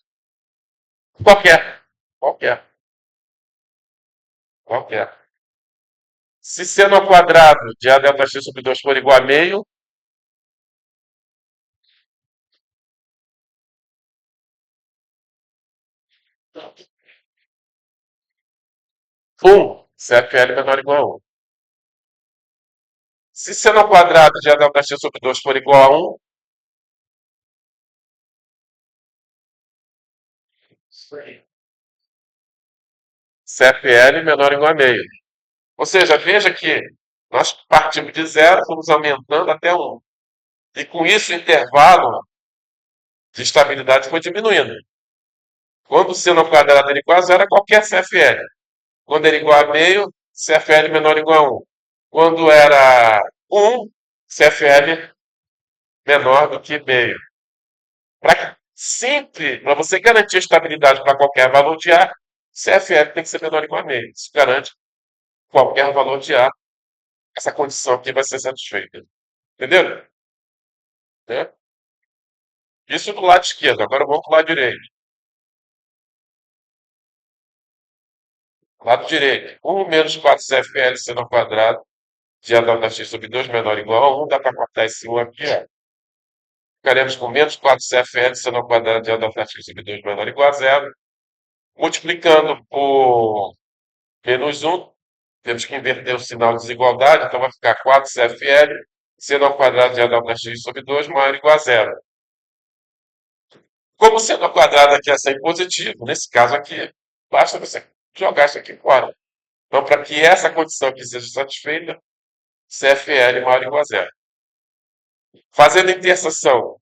Qualquer. Qualquer. Qualquer. Se seno ao quadrado de A delta x sobre 2 for igual a meio, CFL menor ou igual a 1. Se seno ao quadrado de A delta x sobre 2 for igual a 1, CFL menor ou igual a meio. Ou seja, veja que nós partimos de zero, fomos aumentando até 1. E com isso o intervalo de estabilidade foi diminuindo. Quando o seno ao quadrado era igual a zero, é qualquer CFL. Quando era igual a meio, CFL menor ou igual a 1. Quando era 1, CFL menor do que meio. Para você garantir estabilidade para qualquer valor de A, CFL tem que ser menor ou igual a meio. Isso garante qualquer valor de A. Essa condição aqui vai ser satisfeita. Entendeu? Né? Isso do lado esquerdo. Agora vamos para o lado direito. Lado direito. 1 menos 4 CFL seno ao quadrado de A delta x sobre 2 menor ou igual a 1. Dá para cortar esse 1 aqui. Ó. Ficaremos com menos 4 CFL seno ao quadrado de A delta x sobre 2 menor ou igual a zero. Multiplicando por menos 1, temos que inverter o sinal de desigualdade, então vai ficar 4 CFL seno ao quadrado de A delta x sobre 2 maior ou igual a zero. Como seno ao quadrado aqui é sempre positivo, nesse caso aqui, basta você jogar isso aqui fora. Então, para que essa condição aqui seja satisfeita, CFL maior ou igual a zero. Fazendo a interseção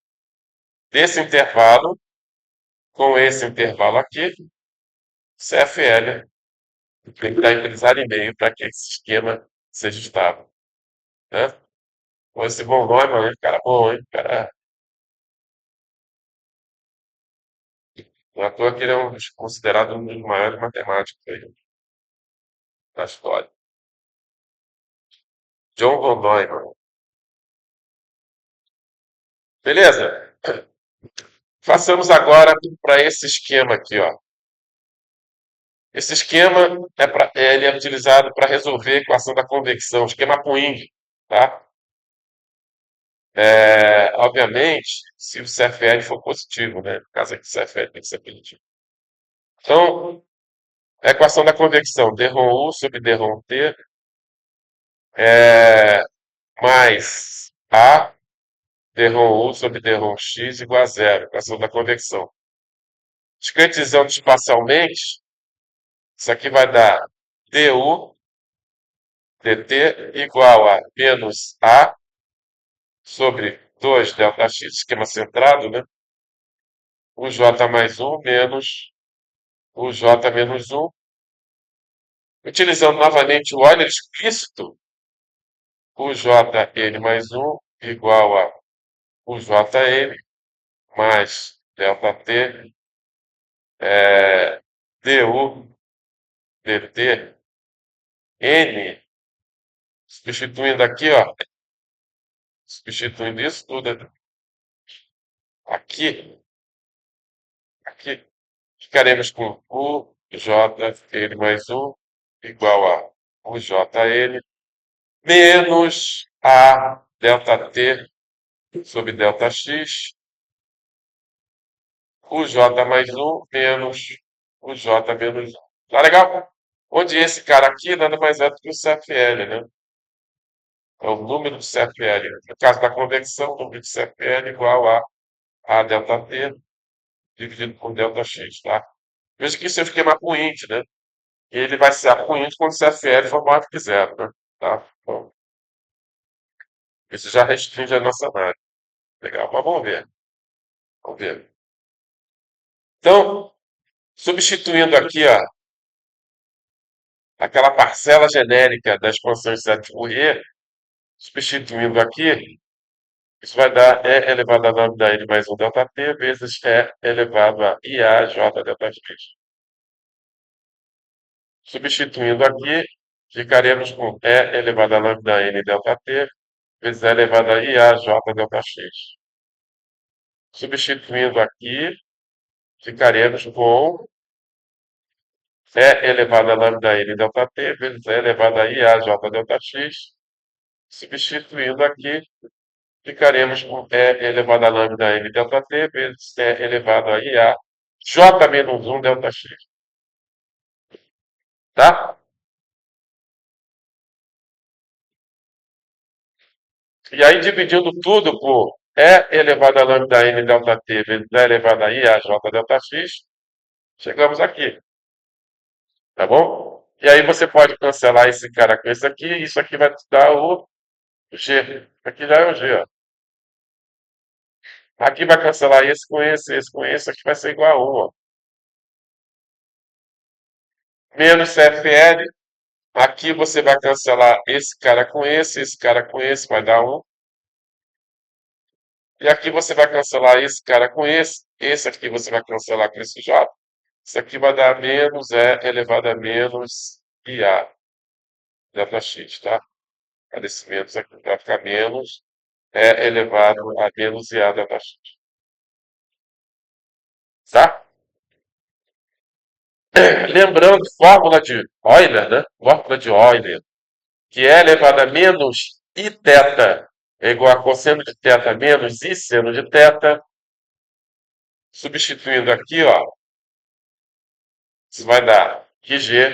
desse intervalo com esse intervalo aqui, CFL tem que estar entre 0,5 para que esse esquema seja estável. Né? Com esse bom nome, mano, cara bom, hein? Cara, não à toa que ele é considerado um dos maiores matemáticos aí da história. John von Neumann. Beleza? Façamos agora para esse esquema aqui, ó. Esse esquema ele é utilizado para resolver a equação da convecção, esquema Puig, tá? Obviamente, se o CFL for positivo, né? No caso aqui, o CFL tem que ser positivo. Então, a equação da convecção, d rho u sobre d rho t, é, mais A d rho u sobre d rho x igual a zero, equação da convecção. Discretizando espacialmente, isso aqui vai dar du dt igual a menos A sobre 2 delta x, esquema centrado, né? O j mais 1 menos o j menos 1. Utilizando novamente o Euler explícito, o jn mais 1 igual a o jn mais delta t du dt n, substituindo aqui, ó, substituindo isso tudo aqui, aqui, ficaremos com o jn mais 1 igual a o jn menos a delta t sobre delta x, o j mais 1 menos o j menos 1. Tá legal? Onde esse cara aqui nada mais é do que o CFL, né? É o número do CFL. No caso da convecção, o número de CFL igual a delta t dividido por delta x, tá? Veja que isso é um esquema Puig, né? E ele vai ser Puig quando o CFL for maior do que zero, né? Tá? Bom, isso já restringe a nossa análise. Legal, mas vamos ver. Vamos ver. Então, substituindo aqui, ó, aquela parcela genérica da expansão de Sete Fourier, substituindo aqui, isso vai dar E elevado a lambda N mais 1 delta T vezes E elevado a IA J delta X. Substituindo aqui, ficaremos com E elevado a lambda N delta T vezes E elevado a IA J delta X. Substituindo aqui, ficaremos com E elevado a lambda N delta T vezes E elevado a IA J delta X. Substituindo aqui, ficaremos com E elevado a lambda N delta T vezes E elevado a IA J menos 1 delta X. Tá? E aí, dividindo tudo por E elevado a lambda n delta t vezes E elevado a I a j delta x, chegamos aqui, tá bom? E aí você pode cancelar esse cara com esse aqui, e isso aqui vai te dar o G. Aqui já é o G, ó. Aqui vai cancelar esse com esse, aqui vai ser igual a 1, ó. Menos CFL, aqui você vai cancelar esse cara com esse, vai dar 1. E aqui você vai cancelar esse cara com esse aqui você vai cancelar com esse J. Isso aqui vai dar menos E elevado a menos IA delta x, tá? Cadê esse menos aqui? Vai ficar menos E elevado a menos IA delta x, tá? Lembrando, fórmula de Euler, né? Fórmula de Euler, que E elevado a menos I θ é igual a cosseno de θ menos I seno de θ. Substituindo aqui, ó, isso vai dar que G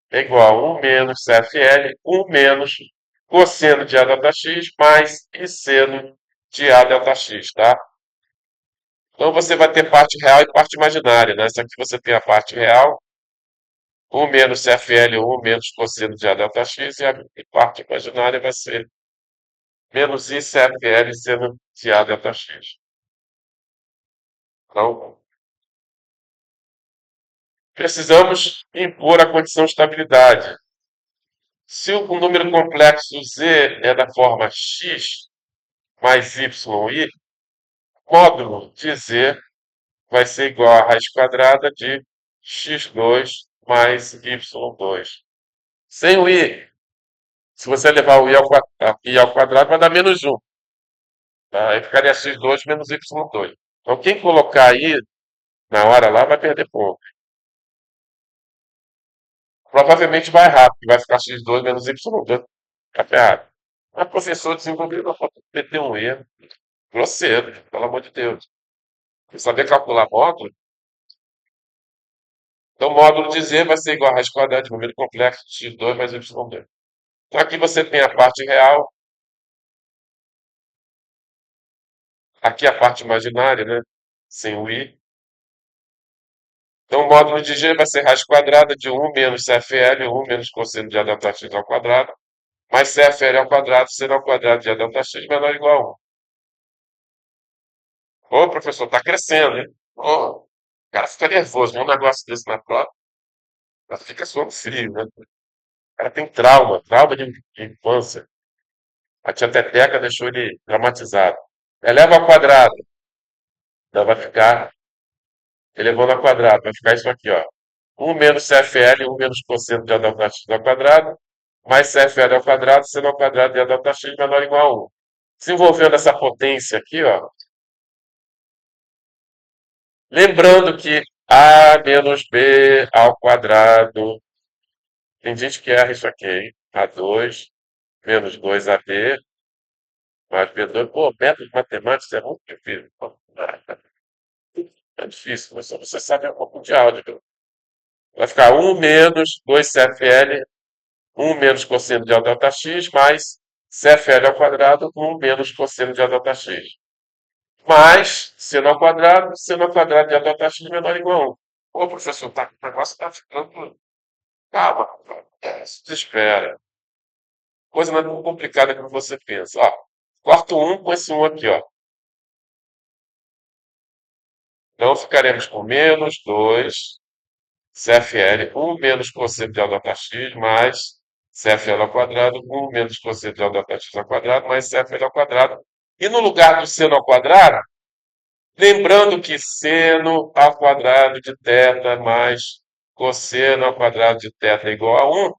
é igual a 1 menos CFL, 1 menos cosseno de A delta x mais I seno de A delta x, tá? Então você vai ter parte real e parte imaginária, né? Se aqui você tem a parte real, 1 menos CFL, 1 menos cosseno de A delta x, e a parte imaginária vai ser menos I CFL seno de A delta x. Então, precisamos impor a condição de estabilidade. Se o número complexo z é da forma x mais yi, módulo de z vai ser igual a raiz quadrada de x2 mais y2. Sem o i, se você levar o i ao quadrado, vai dar menos 1. Tá? Aí ficaria x2 menos y2. Então, quem colocar i na hora lá vai perder ponto. Provavelmente vai errar, porque vai ficar x2 menos y2. Tá ferrado. Mas professor desenvolveu uma foto, meteu um erro. Grosseiro, pelo amor de Deus. Você saber calcular módulo? Então, módulo de z vai ser igual a raiz quadrada de número complexo de x2 mais y2. Então, aqui você tem a parte real, aqui a parte imaginária, né? Sem o i. Então, o módulo de g vai ser raiz quadrada de 1 menos CFL, 1 menos cosseno de A delta x ao quadrado, mais CFL ao quadrado, seno ao quadrado de A delta x menor ou igual a 1. Ô, professor, está crescendo, hein? Ô, o cara fica nervoso, um negócio desse na prova, fica suando frio, né? O cara tem trauma de infância. A tia Teteca deixou ele traumatizado. Eleva ao quadrado. Então vai ficar elevando ao quadrado. Vai ficar isso aqui, ó. 1 menos CFL, 1 menos cosseno de A delta x ao quadrado, mais CFL ao quadrado, seno ao quadrado de A delta x menor ou igual a 1. Desenvolvendo essa potência aqui, ó. Lembrando que A menos B ao quadrado. Tem gente que erra isso aqui, hein? A2 menos 2AB mais B2. Pô, método de matemática é muito difícil. É difícil, mas só você sabe um pouco de álgebra. Vai ficar 1 menos 2CFL, 1 menos cosseno de A delta x, mais CFL ao quadrado, 1 menos cosseno de A delta x. Mais seno ao quadrado de A delta x menor ou igual a 1. Pô, professor, o negócio está ficando... Calma, se desespera. Coisa não é tão complicada como você pensa. Ó, corta o 1 com esse 1 aqui, ó. Então ficaremos com menos 2 CFL, 1 menos cosseno de A delta x, mais CFL ao quadrado, 1 menos cosseno de A delta x ao quadrado, mais CFL ao quadrado. E no lugar do seno ao quadrado, lembrando que seno ao quadrado de θ mais cosseno ao quadrado de θ é igual a 1.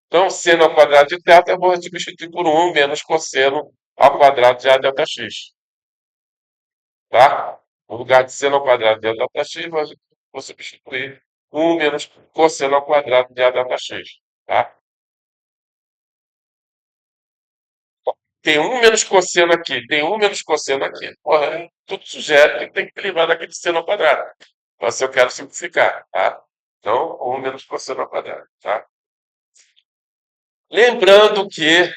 Então, seno ao quadrado de θ eu vou substituir por 1 menos cosseno ao quadrado de A delta x. Tá? No lugar de seno ao quadrado de A delta x, vou substituir 1 menos cosseno ao quadrado de A delta x. Tá? Tem 1 menos cosseno aqui, tem 1 menos cosseno aqui. Porra, tudo sugere que tem que derivar daquele seno ao quadrado. Mas eu quero simplificar, tá? Então, 1 menos cosseno ao quadrado, tá? Lembrando que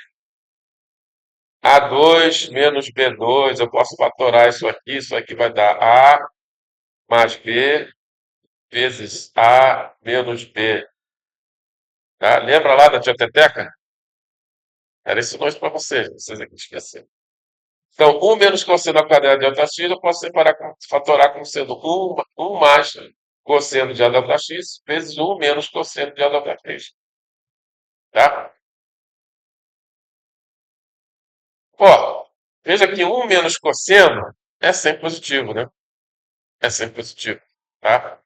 A2 menos B2, eu posso fatorar isso aqui vai dar A mais B vezes A menos B. Tá? Lembra lá da tieteteca? Era isso dois para vocês aqui esqueceram. Então, 1 menos cosseno ao quadrado de delta x, eu posso fatorar como sendo 1 mais cosseno de A delta x vezes 1 menos cosseno de A delta x. Tá? Ó, veja que 1 menos cosseno é sempre positivo, né? É sempre positivo. Tá?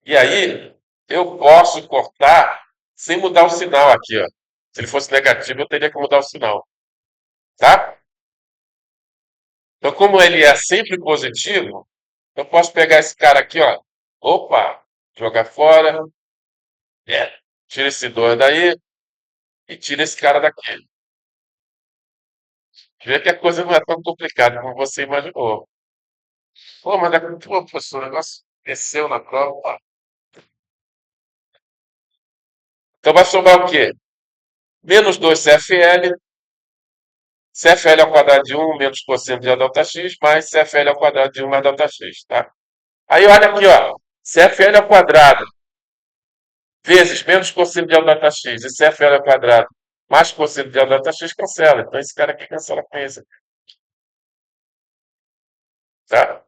E aí, eu posso cortar sem mudar o sinal aqui, ó. Se ele fosse negativo, eu teria que mudar o sinal. Tá? Então, como ele é sempre positivo, eu posso pegar esse cara aqui, ó. Opa, jogar fora. É. Tira esse 2 daí e tira esse cara daqui. Vê que a coisa não é tão complicada como você imaginou. Pô, mas pô, professor, o negócio desceu na prova. Então vai sobrar o quê? Menos 2 CFL, CFL ao quadrado de 1 menos cosseno de A delta x, mais CFL ao quadrado de 1 mais delta x, tá? Aí olha aqui, ó. CFL ao quadrado vezes menos cosseno de A delta x e CFL ao quadrado mais cosseno de A delta x cancela. Então esse cara aqui cancela com esse, tá?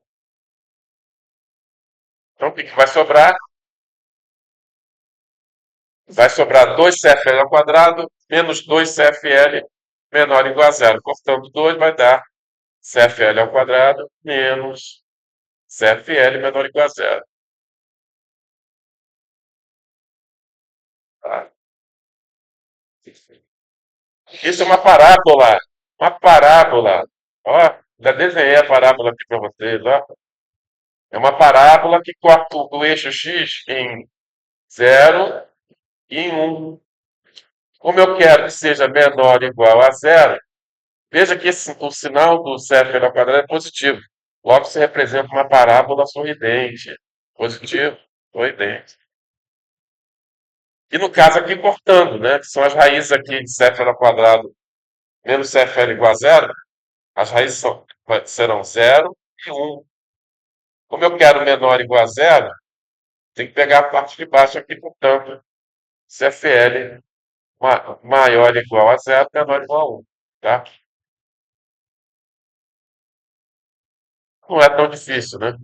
Então o que que vai sobrar? Vai sobrar 2 CFL ao quadrado menos 2 CFL menor ou igual a zero. Cortando 2 vai dar CFL ao quadrado menos CFL menor ou igual a zero. Tá? Isso é uma parábola. Uma parábola. Ó, já desenhei a parábola aqui para vocês. Ó. É uma parábola que corta o eixo x em zero e em 1. Como eu quero que seja menor ou igual a zero, veja que o sinal do CFL ao quadrado é positivo. Logo se representa uma parábola sorridente. Positivo, sorridente. E no caso aqui cortando, né? Que são as raízes aqui de CFL ao quadrado menos CFL igual a zero. As raízes serão zero e 1. Como eu quero menor ou igual a zero, tem que pegar a parte de baixo aqui, portanto, CFL maior ou igual a zero, menor ou igual a 1. Tá? Não é tão difícil, né?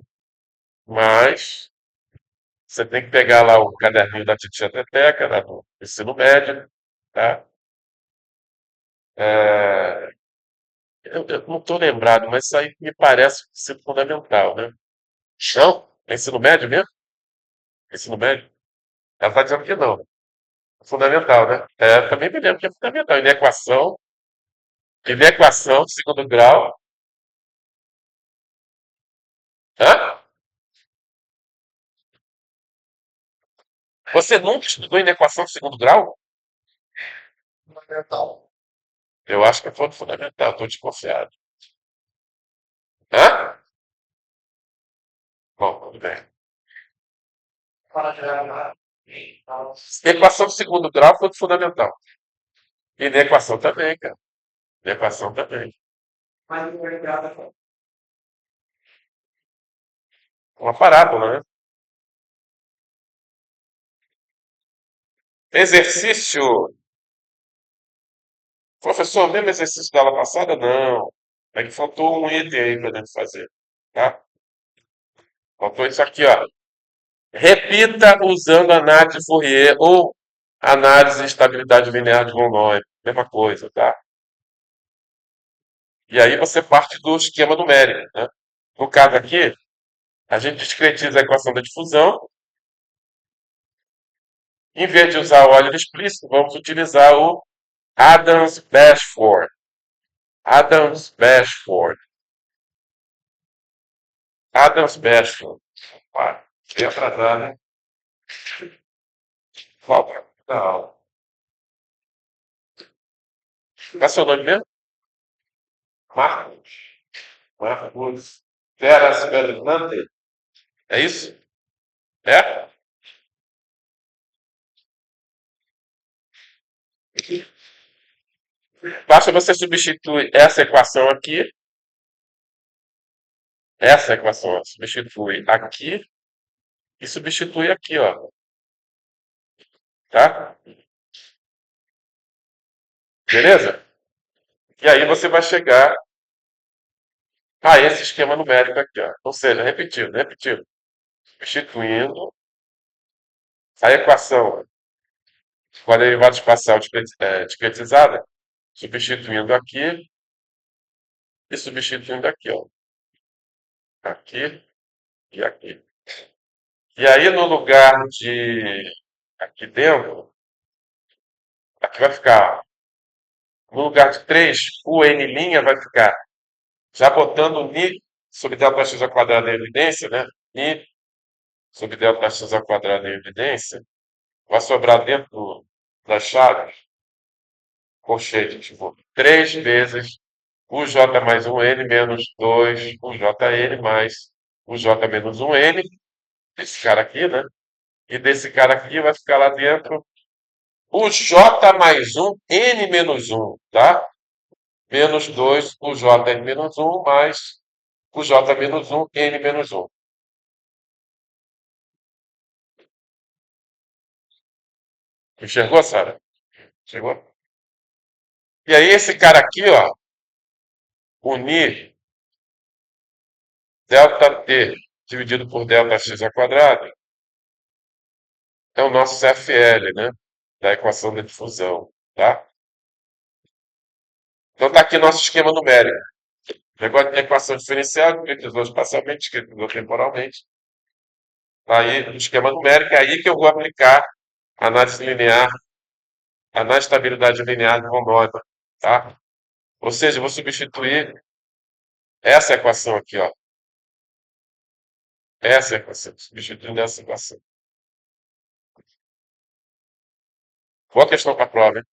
Mas você tem que pegar lá o caderninho da titia Teteca, né, do ensino médio, tá? É, eu não estou lembrado, mas isso aí me parece ser fundamental, né? Não? É ensino médio mesmo? Ensino médio? Ela está dizendo que não. É fundamental, né? É, também me lembro que é fundamental. Inequação de segundo grau. Hã? Você nunca estudou inequação de segundo grau? Fundamental. Eu acho que foi fundamental, estou desconfiado. Hã? Bom, tudo bem. Equação de segundo grau foi fundamental. E na equação também, cara. Na equação também. Uma parábola, né? Exercício. Professor, mesmo exercício da aula passada? Não. É que faltou um item aí para gente fazer. Tá? Faltou isso aqui, ó. Repita usando análise de Fourier ou análise de estabilidade linear de von Neumann. Mesma coisa, tá? E aí você parte do esquema numérico, né? No caso aqui, a gente discretiza a equação da difusão. Em vez de usar o óleo explícito, vamos utilizar o Adams-Bashford. Adams-Bashford. Adams-Bashford. Opa, bem atrasado, né? Falta da aula. Qual é seu nome mesmo? Marcos. Marcos Veras Fernandes. É isso? É? Basta você substituir essa equação, ó, substitui aqui e substitui aqui, ó, tá? Beleza? E aí você vai chegar a esse esquema numérico aqui, ó. Ou seja, repetindo, substituindo a equação com a derivada espacial discretizada, substituindo aqui e substituindo aqui, ó. Aqui e aqui. E aí, no lugar de aqui dentro, aqui vai ficar, no lugar de 3 o n' vai ficar, já botando o ni sobre delta x ao quadrado em evidência, né? Ni sobre delta x ao quadrado em evidência, vai sobrar dentro das chaves, colchete, tipo, 3 vezes o j mais um n menos 2 o jn mais o j menos um n, esse cara aqui, né? E desse cara aqui vai ficar lá dentro o j mais um n menos um, tá? Menos 2 o jn menos um mais o j menos um n menos um. Enxergou, Sara? Chegou? E aí esse cara aqui, ó, unir delta t dividido por delta x ao quadrado é o nosso CFL, né? Da equação de difusão, tá? Então tá aqui nosso esquema numérico. Negócio de equação diferencial, concretizou espacialmente, concretizou temporalmente. Aí, no esquema numérico, é aí que eu vou aplicar análise linear, análise de estabilidade linear de monótono, tá? Ou seja, eu vou substituir essa equação aqui, ó. Essa equação, substituindo essa equação. Boa questão para a prova, hein?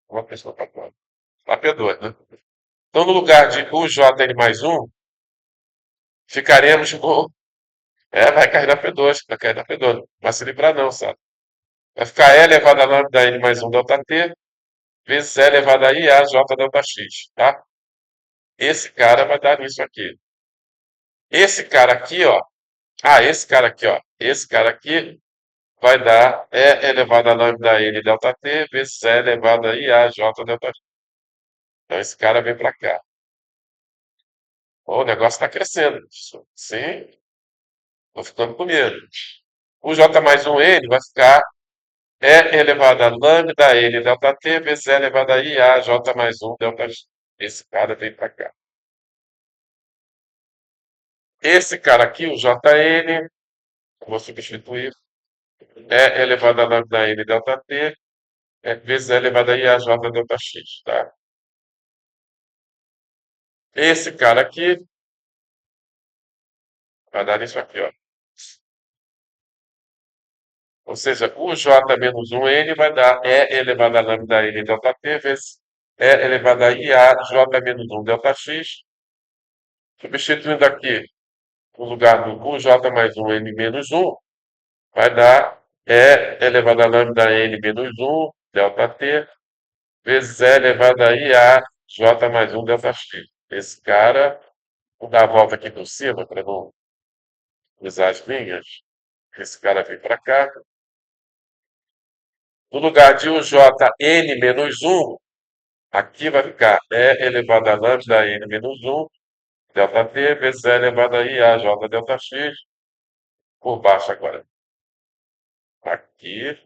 Boa questão para a prova. A P2, né? Então, no lugar de UJN mais um, ficaremos com. Vai cair na P2, vai cair na P2. Não vai se livrar, não, sabe? Vai ficar E elevado a lambda N mais um delta T, vezes E elevado a IA J delta X, tá? Esse cara vai dar nisso aqui. Esse cara aqui, ó. Esse cara aqui, ó. Esse cara aqui vai dar E elevado a lambda N delta T, vezes E elevado a IA J delta X. Então, esse cara vem para cá. O negócio está crescendo. Sim, estou ficando com medo. O J mais um N vai ficar E elevado a lambda N delta T vezes E elevado a IA J mais um delta X. Esse cara vem para cá. Esse cara aqui, o Jn, vou substituir, é elevado a lambda N delta T vezes E elevado a IA J delta X, tá? Esse cara aqui vai dar isso aqui, ó. Ou seja, o J menos um N vai dar E elevado a lambda N delta T vezes E elevado a IA J menos um delta X. Substituindo aqui, no lugar do J mais um N menos um, vai dar E elevado a lambda N menos um delta T vezes E elevado a IA J mais um delta X. Esse cara, vou dar a volta aqui por cima para não usar as linhas. Esse cara vem para cá. No lugar de o Jn menos um, aqui vai ficar E elevado a lambda N menos um delta T vezes E elevado a IA J delta X, por baixo agora. Aqui.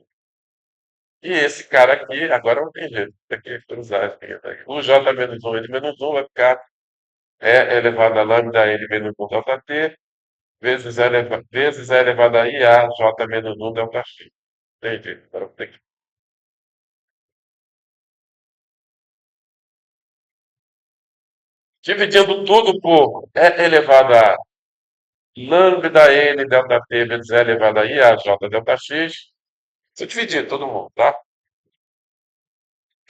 E esse cara aqui, agora não tem jeito, tem que cruzar as linhas aqui. O J menos um N menos um vai ficar E elevado a lambda N menos um delta T vezes E elevado a IA J menos um delta X. Entendi. Agora eu tenho que... Dividindo tudo por E elevado a lambda N delta T vezes E elevado a IA J delta X. Se eu dividir todo mundo, tá?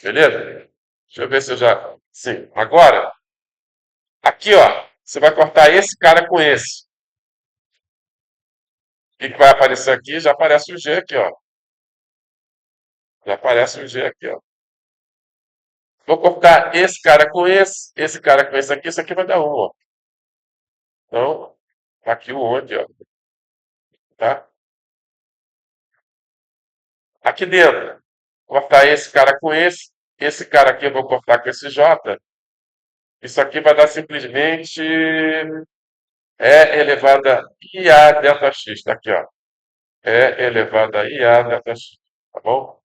Beleza? Deixa eu ver se eu já. Sim. Agora, aqui, ó. Você vai cortar esse cara com esse. O que vai aparecer aqui? Já aparece o G aqui, ó. Já aparece o G aqui, ó. Vou cortar esse cara com esse aqui, isso aqui vai dar um, ó. Então, tá aqui o onde, ó, tá? Aqui dentro, cortar esse cara com esse cara aqui eu vou cortar com esse J. Isso aqui vai dar simplesmente elevado a IA delta X, tá aqui, ó. Elevado a IA delta X, tá bom?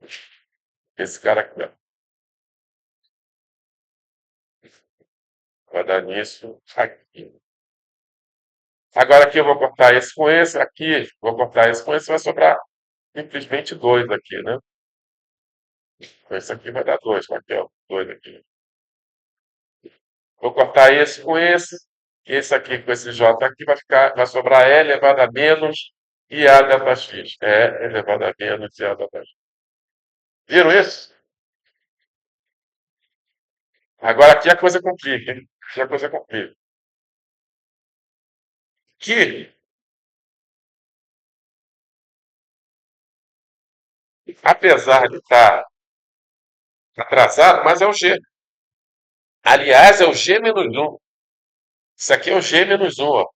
Esse cara aqui, ó. Vai dar nisso aqui. Agora aqui eu vou cortar esse com esse, aqui vou cortar esse com esse, vai sobrar simplesmente dois aqui, né? Então esse aqui vai dar dois, tá aqui, ó, dois aqui. Vou cortar esse aqui com esse J aqui vai sobrar E elevado a menos IA delta X. Elevado a menos IA delta X. Viram isso? Agora aqui a coisa complica, hein? Aqui a coisa complica. Que, apesar de estar atrasado, mas é o G. Aliás, é o G menos um. Isso aqui é o G menos um, ó.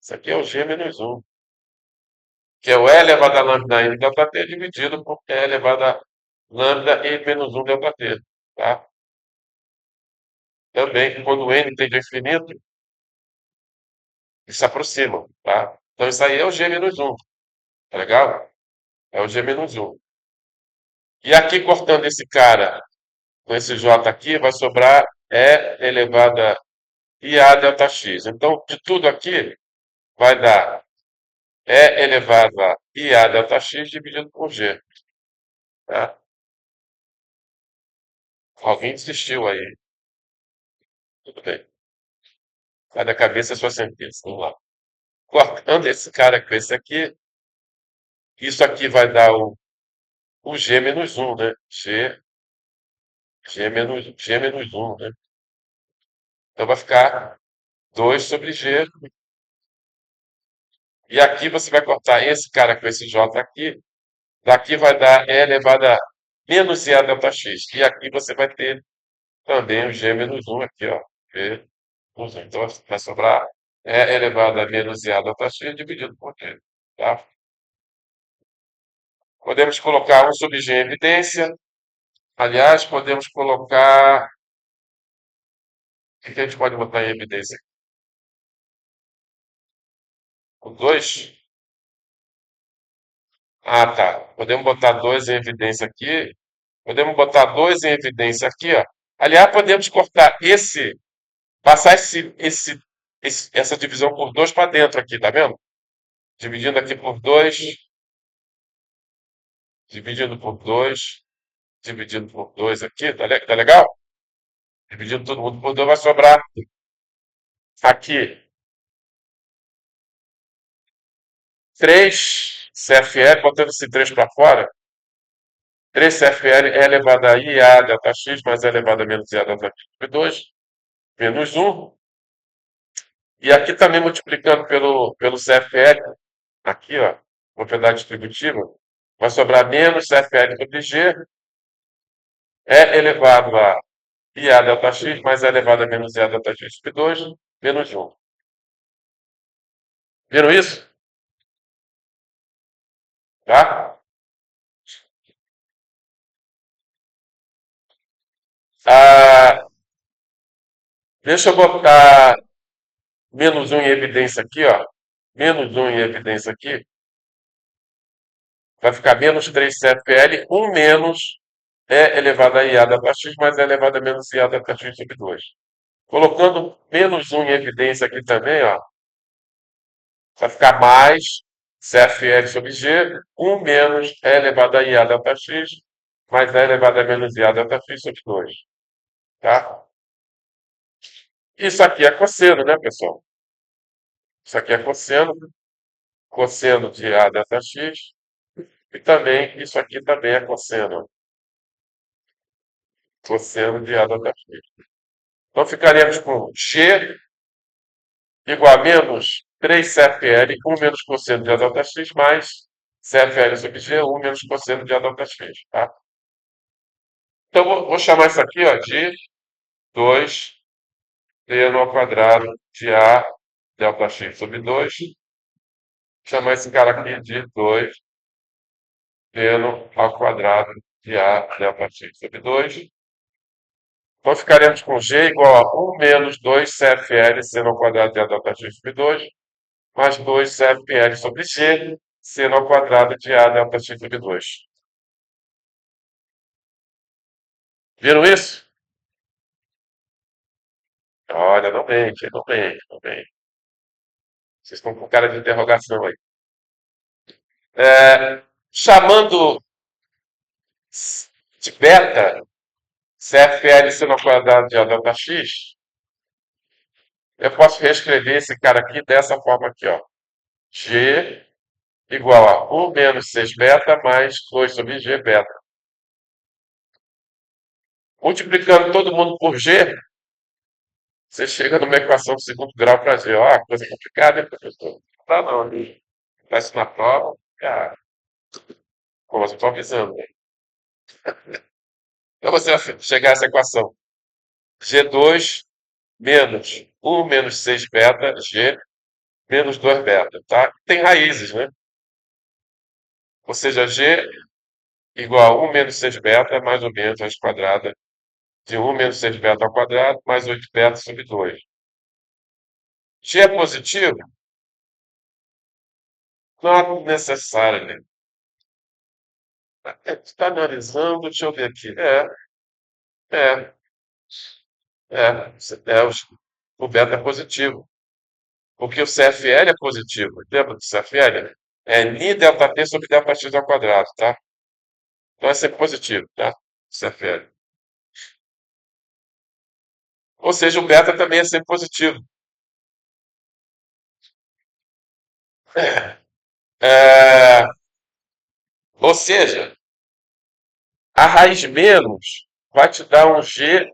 Isso aqui é o G menos um. Que é o E elevado a lambda n delta t dividido por E elevado a lambda e menos um delta t. Tá? Também, quando o n tende a infinito, eles se aproximam. Tá? Então, isso aí é o G menos um. Tá legal? É o G menos um. E aqui, cortando esse cara com esse J aqui, vai sobrar E elevado a IA delta X. Então, de tudo aqui, vai dar E elevado a IA delta X dividido por G. Tá? Alguém desistiu aí. Tudo bem. Cada cabeça a sua sentença. Vamos lá. Cortando esse cara com esse aqui, isso aqui vai dar o G menos um, né? G menos um, né? Então vai ficar 2 sobre G. E aqui você vai cortar esse cara com esse J aqui. Daqui vai dar E elevado a menos I a delta X. E aqui você vai ter também o G menos um aqui, ó. G menos 1. Então vai sobrar E elevado a menos I a delta X dividido por G. Tá? Podemos colocar um sobre G em evidência. Aliás, podemos colocar. O que a gente pode botar em evidência? O 2? Ah, tá. Podemos botar 2 em evidência aqui. Podemos botar 2 em evidência aqui, ó. Aliás, podemos cortar passar essa divisão por 2 para dentro aqui, tá vendo? Dividindo aqui por 2, dividindo por 2, dividindo por 2 aqui, tá legal? Dividindo todo mundo por 2 vai sobrar aqui 3 CFL, botando esse 3 para fora. 3 CFL é elevado a IA delta X mais é elevado a menos IA delta X sobre 2, menos um. E aqui também multiplicando pelo CFL, aqui, ó, propriedade distributiva, vai sobrar menos CFL sobre G, é elevado a IA delta X mais é elevado a menos IA delta X sobre 2, menos um. Viram isso? Tá? Ah, deixa eu botar menos um em evidência aqui, ó. Menos um em evidência aqui. Vai ficar menos 3 CFL, 1 menos é elevado a IA delta X mais é elevado a menos IA delta X sobre 2. Colocando menos um em evidência aqui também, ó, vai ficar mais CFL sobre G, 1 menos E elevado a IA delta X, mais E elevado a menos IA delta X sobre 2. Tá? Isso aqui é cosseno, né, pessoal? Isso aqui é cosseno de A delta X, e também, isso aqui também é cosseno de A delta X. Então ficaremos com G igual a menos 3 CFL, 1 menos cosseno de A delta X, mais CFL sobre G, 1 menos cosseno de A delta X. Tá? Então, vou chamar isso aqui, ó, de 2 ao quadrado de A delta x sobre 2. Chamar esse cara aqui de 2 ao quadrado de A delta x sobre 2. Então, ficaremos com G igual a 1 menos 2 CFL seno ao quadrado de A delta x sobre 2, mais 2 CFL sobre G seno ao quadrado de A delta x sobre 2. Viram isso? Olha, não mente, não mente, não mente. Vocês estão com cara de interrogação aí. Chamando de beta CFL seno ao quadrado de A delta x, eu posso reescrever esse cara aqui dessa forma aqui, ó. G igual a 1 menos 6 beta mais 2 sobre G beta. Multiplicando todo mundo por G, você chega numa equação de segundo grau para G. Ó, coisa complicada, hein, professor? Não dá não, hein? Faz isso na prova, cara. Como eu estou avisando, né? Então você vai chegar a essa equação. G2 menos 1 menos 6 beta, G menos 2 beta, tá? Tem raízes, né? Ou seja, G igual a 1 menos 6 beta mais ou menos a raiz quadrada de 1 menos 6 beta ao quadrado mais 8 beta sobre 2. G é positivo? Não é necessário, né? Está analisando, deixa eu ver aqui. É, o beta é positivo. Porque o CFL é positivo. Lembra do CFL? É ni delta t sobre delta x ao quadrado, tá? Então é sempre positivo, tá? CFL. Ou seja, o beta também é sempre positivo. É, ou seja, a raiz menos vai te dar um G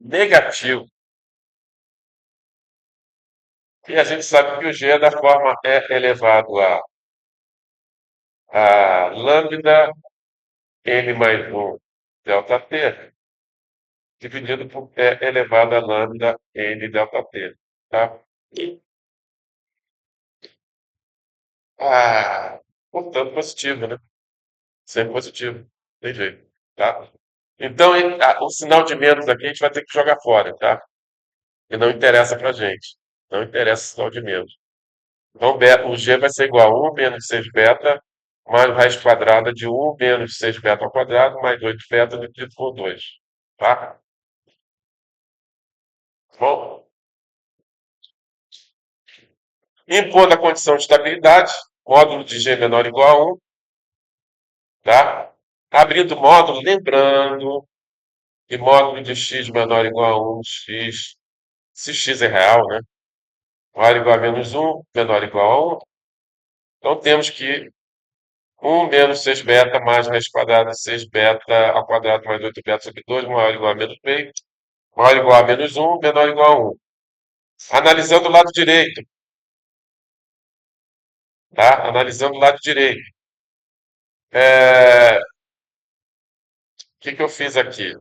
negativo. E a gente sabe que o G é da forma E elevado a lambda n mais 1 delta t dividido por E elevado a lambda n delta t. Tá? Ah, portanto, positivo, né? Sempre positivo. Tem jeito. Tá? Então, o sinal de menos aqui a gente vai ter que jogar fora, tá? E não interessa pra gente. Não interessa o sinal de menos. Então, o G vai ser igual a 1 menos 6 beta mais raiz quadrada de 1 menos 6 beta ao quadrado mais 8 beta dividido por 2. Tá? Bom, impondo a condição de estabilidade, módulo de G menor ou igual a 1, tá? Abrindo o módulo, lembrando que módulo de x menor ou igual a 1, x, se x é real, né? Maior ou igual a menos 1, menor ou igual a 1. Então temos que 1 menos 6 beta mais raiz quadrada de 6 beta ao quadrado mais 8 beta sobre 2, maior ou igual a menos meio, maior ou igual a menos 1, menor ou igual a 1. Analisando o lado direito, tá? Analisando o lado direito. O que eu fiz aqui?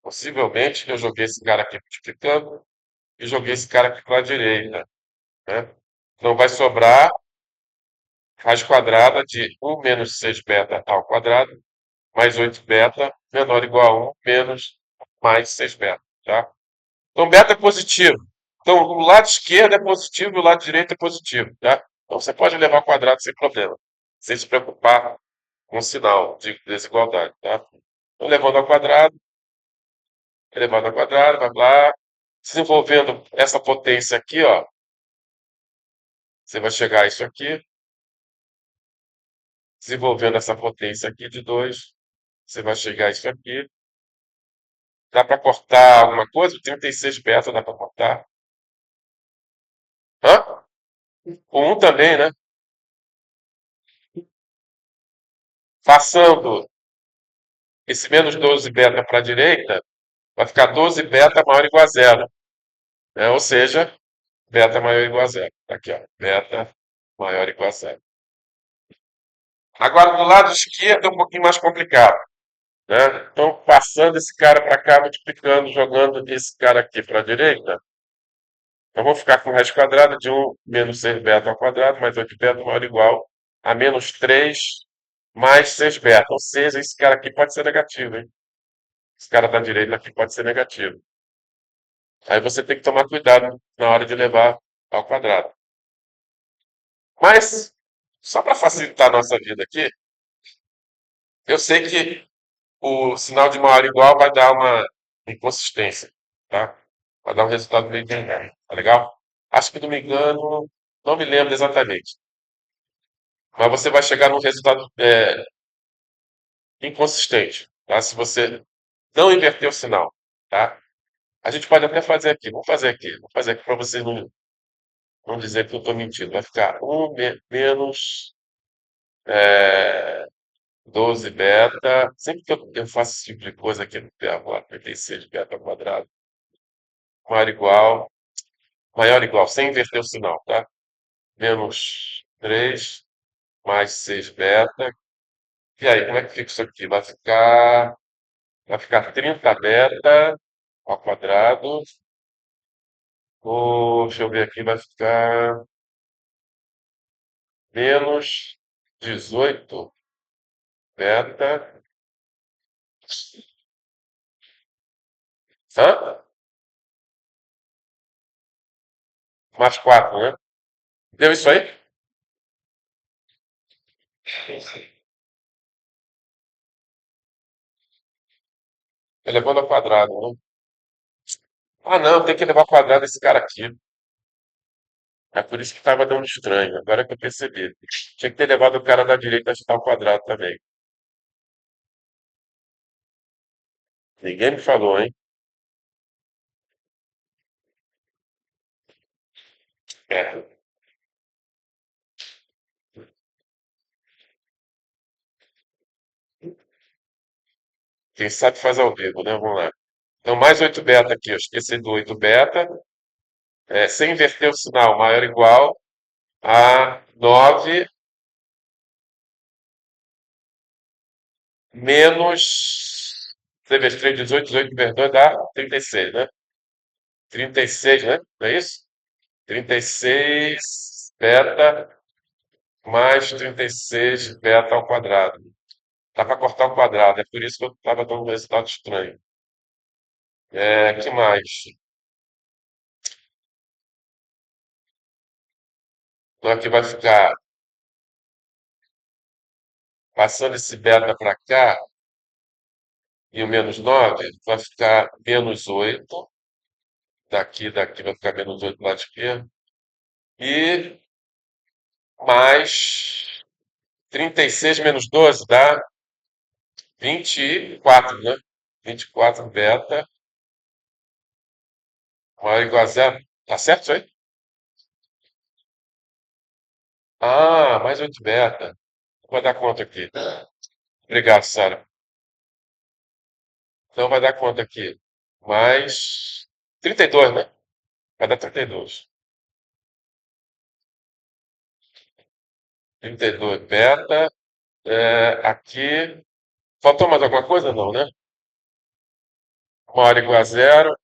Possivelmente eu joguei esse cara aqui multiplicando e joguei esse cara aqui para a direita, né? Então vai sobrar raiz quadrada de 1 menos 6 beta ao quadrado mais 8 beta menor ou igual a 1 menos mais 6 beta, tá? Então beta é positivo. Então o lado esquerdo é positivo e o lado direito é positivo, tá? Então você pode levar ao quadrado sem problema, sem se preocupar com o sinal de desigualdade, tá? Então elevado ao quadrado, vai lá, desenvolvendo essa potência aqui, ó, você vai chegar a isso aqui, desenvolvendo essa potência aqui de 2, você vai chegar a isso aqui. Dá para cortar alguma coisa? 36 beta dá para cortar. Hã? O 1 também, né? Passando esse menos 12 beta para a direita, vai ficar 12 beta maior ou igual a zero, né? Ou seja, beta maior ou igual a zero. Aqui, ó, beta maior ou igual a zero. Agora, do lado esquerdo é um pouquinho mais complicado. né? Então, passando esse cara para cá, multiplicando, jogando esse cara aqui para a direita, eu vou ficar com raiz quadrada de um menos 6 beta ao quadrado, mais 8 beta maior ou igual a menos 3 mais 6 beta. Ou seja, esse cara aqui pode ser negativo, hein? Esse cara da direita aqui pode ser negativo. Aí você tem que tomar cuidado na hora de levar ao quadrado. Mas, só para facilitar a nossa vida aqui, eu sei que o sinal de maior ou igual vai dar uma inconsistência, tá? Vai dar um resultado meio que tá legal? Acho que não me engano, não me lembro exatamente. Mas você vai chegar num resultado inconsistente, tá? Se você não inverter o sinal, tá? A gente pode até fazer aqui, vou fazer aqui para você não dizer que eu estou mentindo. Vai ficar menos 12 beta. Sempre que eu faço esse tipo de coisa aqui no PA, 36 beta ao quadrado, maior ou igual, maior ou igual, sem inverter o sinal, tá? Menos 3 mais 6 beta. E aí, como é que fica isso aqui? Vai ficar 30 beta ao quadrado. Deixa eu ver aqui, vai ficar menos 18 beta. Hã? Mais 4, né? Deu isso aí? Elevando ao quadrado, né? Ah, não, tem que levar ao quadrado esse cara aqui. É por isso que estava dando estranho. Agora que eu percebi. Tinha que ter levado o cara da direita a agitar ao quadrado também. Ninguém me falou, hein? É, quem sabe faz ao vivo, né? Vamos lá. Então, mais 8 beta aqui. Eu esqueci do 8 beta. Sem inverter o sinal, maior ou igual a 9 menos. Você vê, 3, 18, 18 vezes 2 dá 36, né? 36, né? Não é isso? 36 beta mais 36 beta ao quadrado. Dá para cortar o quadrado, é por isso que eu estava dando um resultado estranho. Que mais? Então aqui vai ficar, passando esse beta para cá, e o menos 9 vai ficar menos 8. Daqui vai ficar menos 8 do lado esquerdo. E mais 36 menos 12 dá 24, né? 24 beta maior ou igual a zero. Tá certo isso aí? Ah, mais 8 beta. Vai dar conta aqui. Obrigado, Sara. Então vai dar conta aqui. Mais 32, né? Vai dar 32. 32 beta. Aqui. Faltou mais alguma coisa? Não, né? Maior ou igual a zero.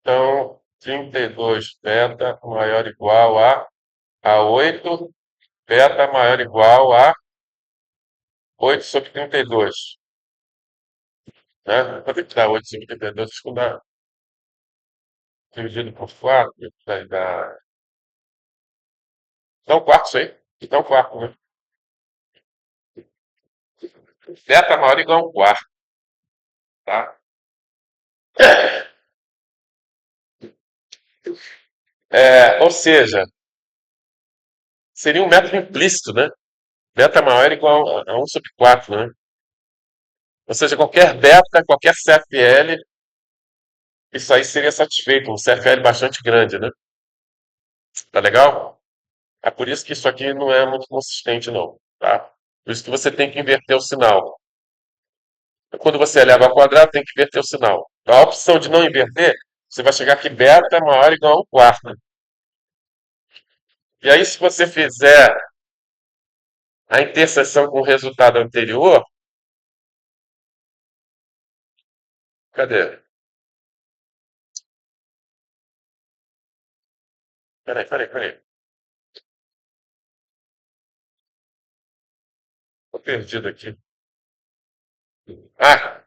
Então, 32 beta maior ou igual a 8. Beta maior ou igual a 8 sobre 32. Né? Quanto é que dá 8 sobre 32? Acho que dá dividido por 4. Dá um quarto isso aí. Dá um quarto, né? Beta maior ou igual a um quarto. Tá? Ou seja, seria um método implícito, né? Beta maior é igual a 1 sobre 4, né? Ou seja, qualquer beta, qualquer CFL, isso aí seria satisfeito, um CFL bastante grande, né? Tá legal? É por isso que isso aqui não é muito consistente, não, tá? Por isso que você tem que inverter o sinal. Quando você eleva ao quadrado, tem que inverter o sinal. A opção de não inverter, você vai chegar que beta é maior ou igual a um quarto. E aí, se você fizer a interseção com o resultado anterior, Cadê? Peraí. Tô perdido aqui. Ah,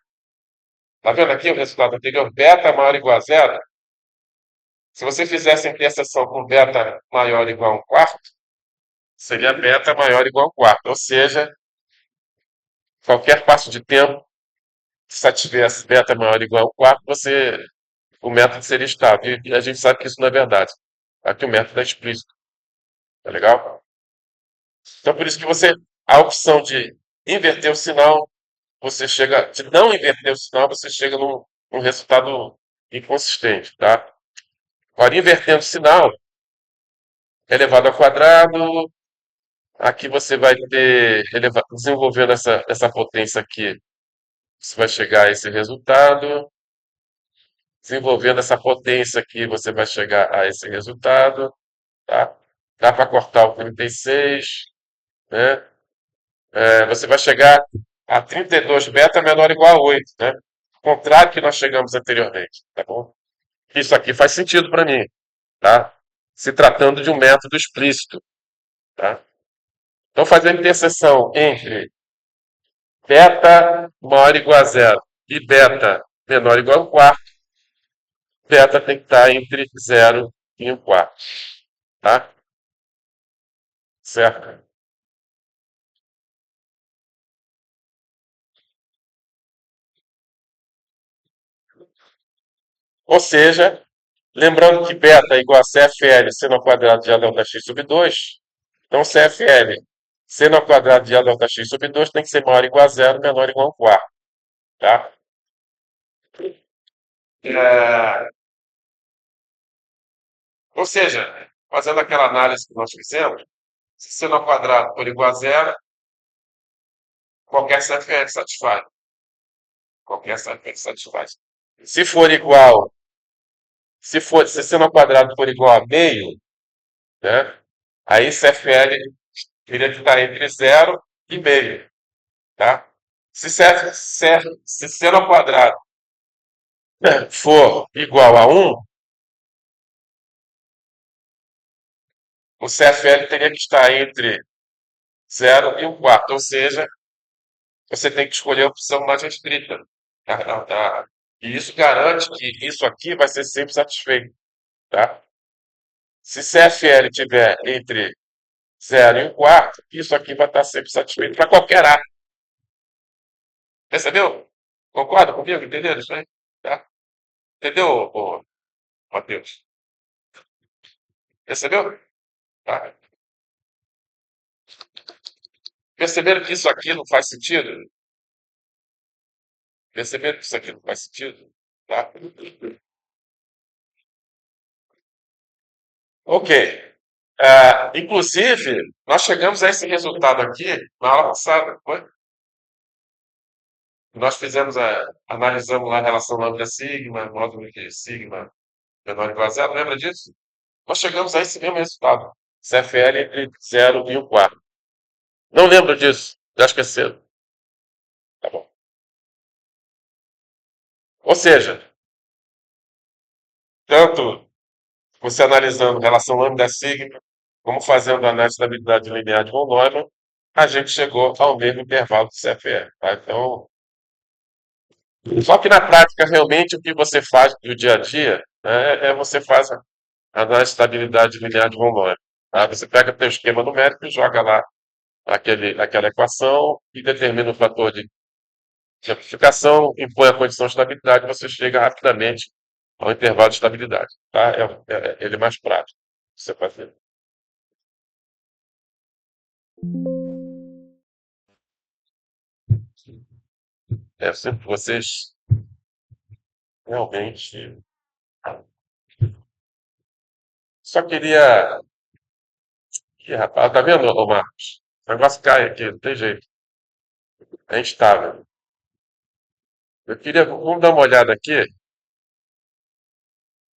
tá vendo aqui o resultado anterior? Beta maior ou igual a zero. Se você fizesse a interseção com beta maior ou igual a um quarto, seria beta maior ou igual a um quarto. Ou seja, qualquer passo de tempo que satisfizesse beta maior ou igual a um quarto, o método seria estável. E a gente sabe que isso não é verdade. Aqui o método é explícito. Tá legal? Então, por isso que a opção de inverter o sinal, de não inverter o sinal, você chega num resultado inconsistente, tá? Agora, invertendo o sinal, elevado ao quadrado, aqui você vai ter, desenvolvendo essa potência aqui, você vai chegar a esse resultado, desenvolvendo essa potência aqui, você vai chegar a esse resultado, tá? Dá para cortar o 36, né? Você vai chegar a 32 beta menor ou igual a 8, né? Ao contrário que nós chegamos anteriormente, tá bom? Isso aqui faz sentido para mim, tá? Se tratando de um método explícito, tá? Então, fazendo interseção entre beta maior ou igual a zero e beta menor ou igual a um quarto, beta tem que estar entre zero e um quarto, tá? Certo? Ou seja, lembrando que beta é igual a CFL seno ao quadrado de A delta x sobre 2, então CFL seno ao quadrado de A delta x sobre 2 tem que ser maior ou igual a zero, menor ou igual a um quarto, tá? É, ou seja, fazendo aquela análise que nós fizemos, se seno ao quadrado for igual a zero, qualquer CFL satisfaz. Qualquer CFL satisfaz. Se for igual, se seno ao quadrado for igual a meio, né? Aí CFL teria que estar entre zero e meio, tá? Se seno ao quadrado, né, for igual a um, o CFL teria que estar entre zero e um quarto, ou seja, você tem que escolher a opção mais restrita. Tá? E isso garante que isso aqui vai ser sempre satisfeito. Tá? Se CFL tiver entre zero e um quarto, isso aqui vai estar sempre satisfeito para qualquer A. Percebeu? Concorda comigo? Entendeu isso aí? Tá? Entendeu, Matheus? Percebeu? Tá? Perceberam que isso aqui não faz sentido? Perceberam que isso aqui não faz sentido? Tá? Ok. Inclusive, nós chegamos a esse resultado aqui na aula passada. Foi? Nós analisamos lá a relação lambda-sigma, módulo de sigma menor ou igual a zero, lembra disso? Nós chegamos a esse mesmo resultado. CFL entre zero e um quarto. Não lembro disso. Já esqueceram. Tá bom. Ou seja, tanto você analisando relação lambda-sigma, como fazendo a análise da habilidade linear de von Neumann, a gente chegou ao mesmo intervalo do CFL. Tá? Então, só que na prática, realmente, o que você faz no dia a dia, né, você faz a análise de estabilidade linear de von Neumann. Tá? Você pega o teu esquema numérico e joga lá aquela equação e determina o fator de amplificação, impõe a condição de estabilidade, você chega rapidamente ao intervalo de estabilidade. Tá? Ele é mais prático de você fazer. Sempre vocês realmente. Só queria. Rapaz, tá vendo, ô Marcos? O negócio cai aqui, não tem jeito. A gente tá. Eu queria. Vamos dar uma olhada aqui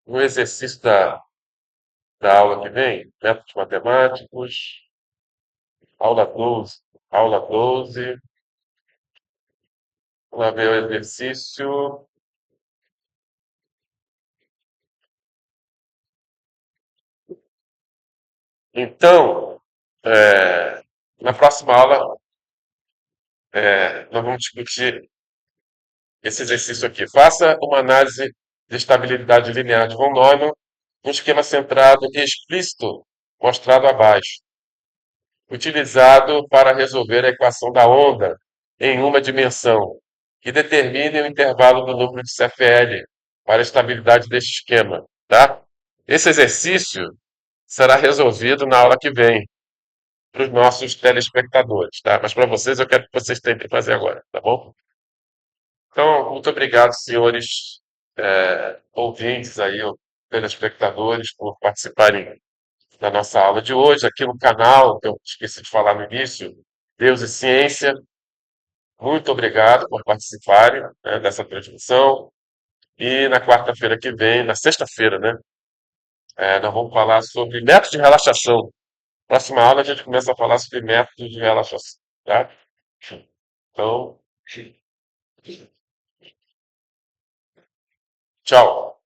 no exercício da aula que vem, métodos matemáticos, aula 12. Aula 12. Vamos lá ver o exercício. Então, na próxima aula, nós vamos discutir esse exercício aqui. Faça uma análise de estabilidade linear de von Neumann, um esquema centrado e explícito, mostrado abaixo, utilizado para resolver a equação da onda em uma dimensão, que determine o intervalo do núcleo de CFL para a estabilidade deste esquema. Tá? Esse exercício será resolvido na aula que vem para os nossos telespectadores, tá? Mas para vocês eu quero que vocês tentem fazer agora, tá bom? Então, muito obrigado, senhores ouvintes aí, telespectadores, por participarem da nossa aula de hoje, aqui no canal, que eu esqueci de falar no início, Deus e Ciência. Muito obrigado por participarem, né, dessa transmissão. E na quarta-feira que vem, na sexta-feira, né, nós vamos falar sobre métodos de relaxação. Próxima aula a gente começa a falar sobre métodos de relaxação, tá? Então, tchau.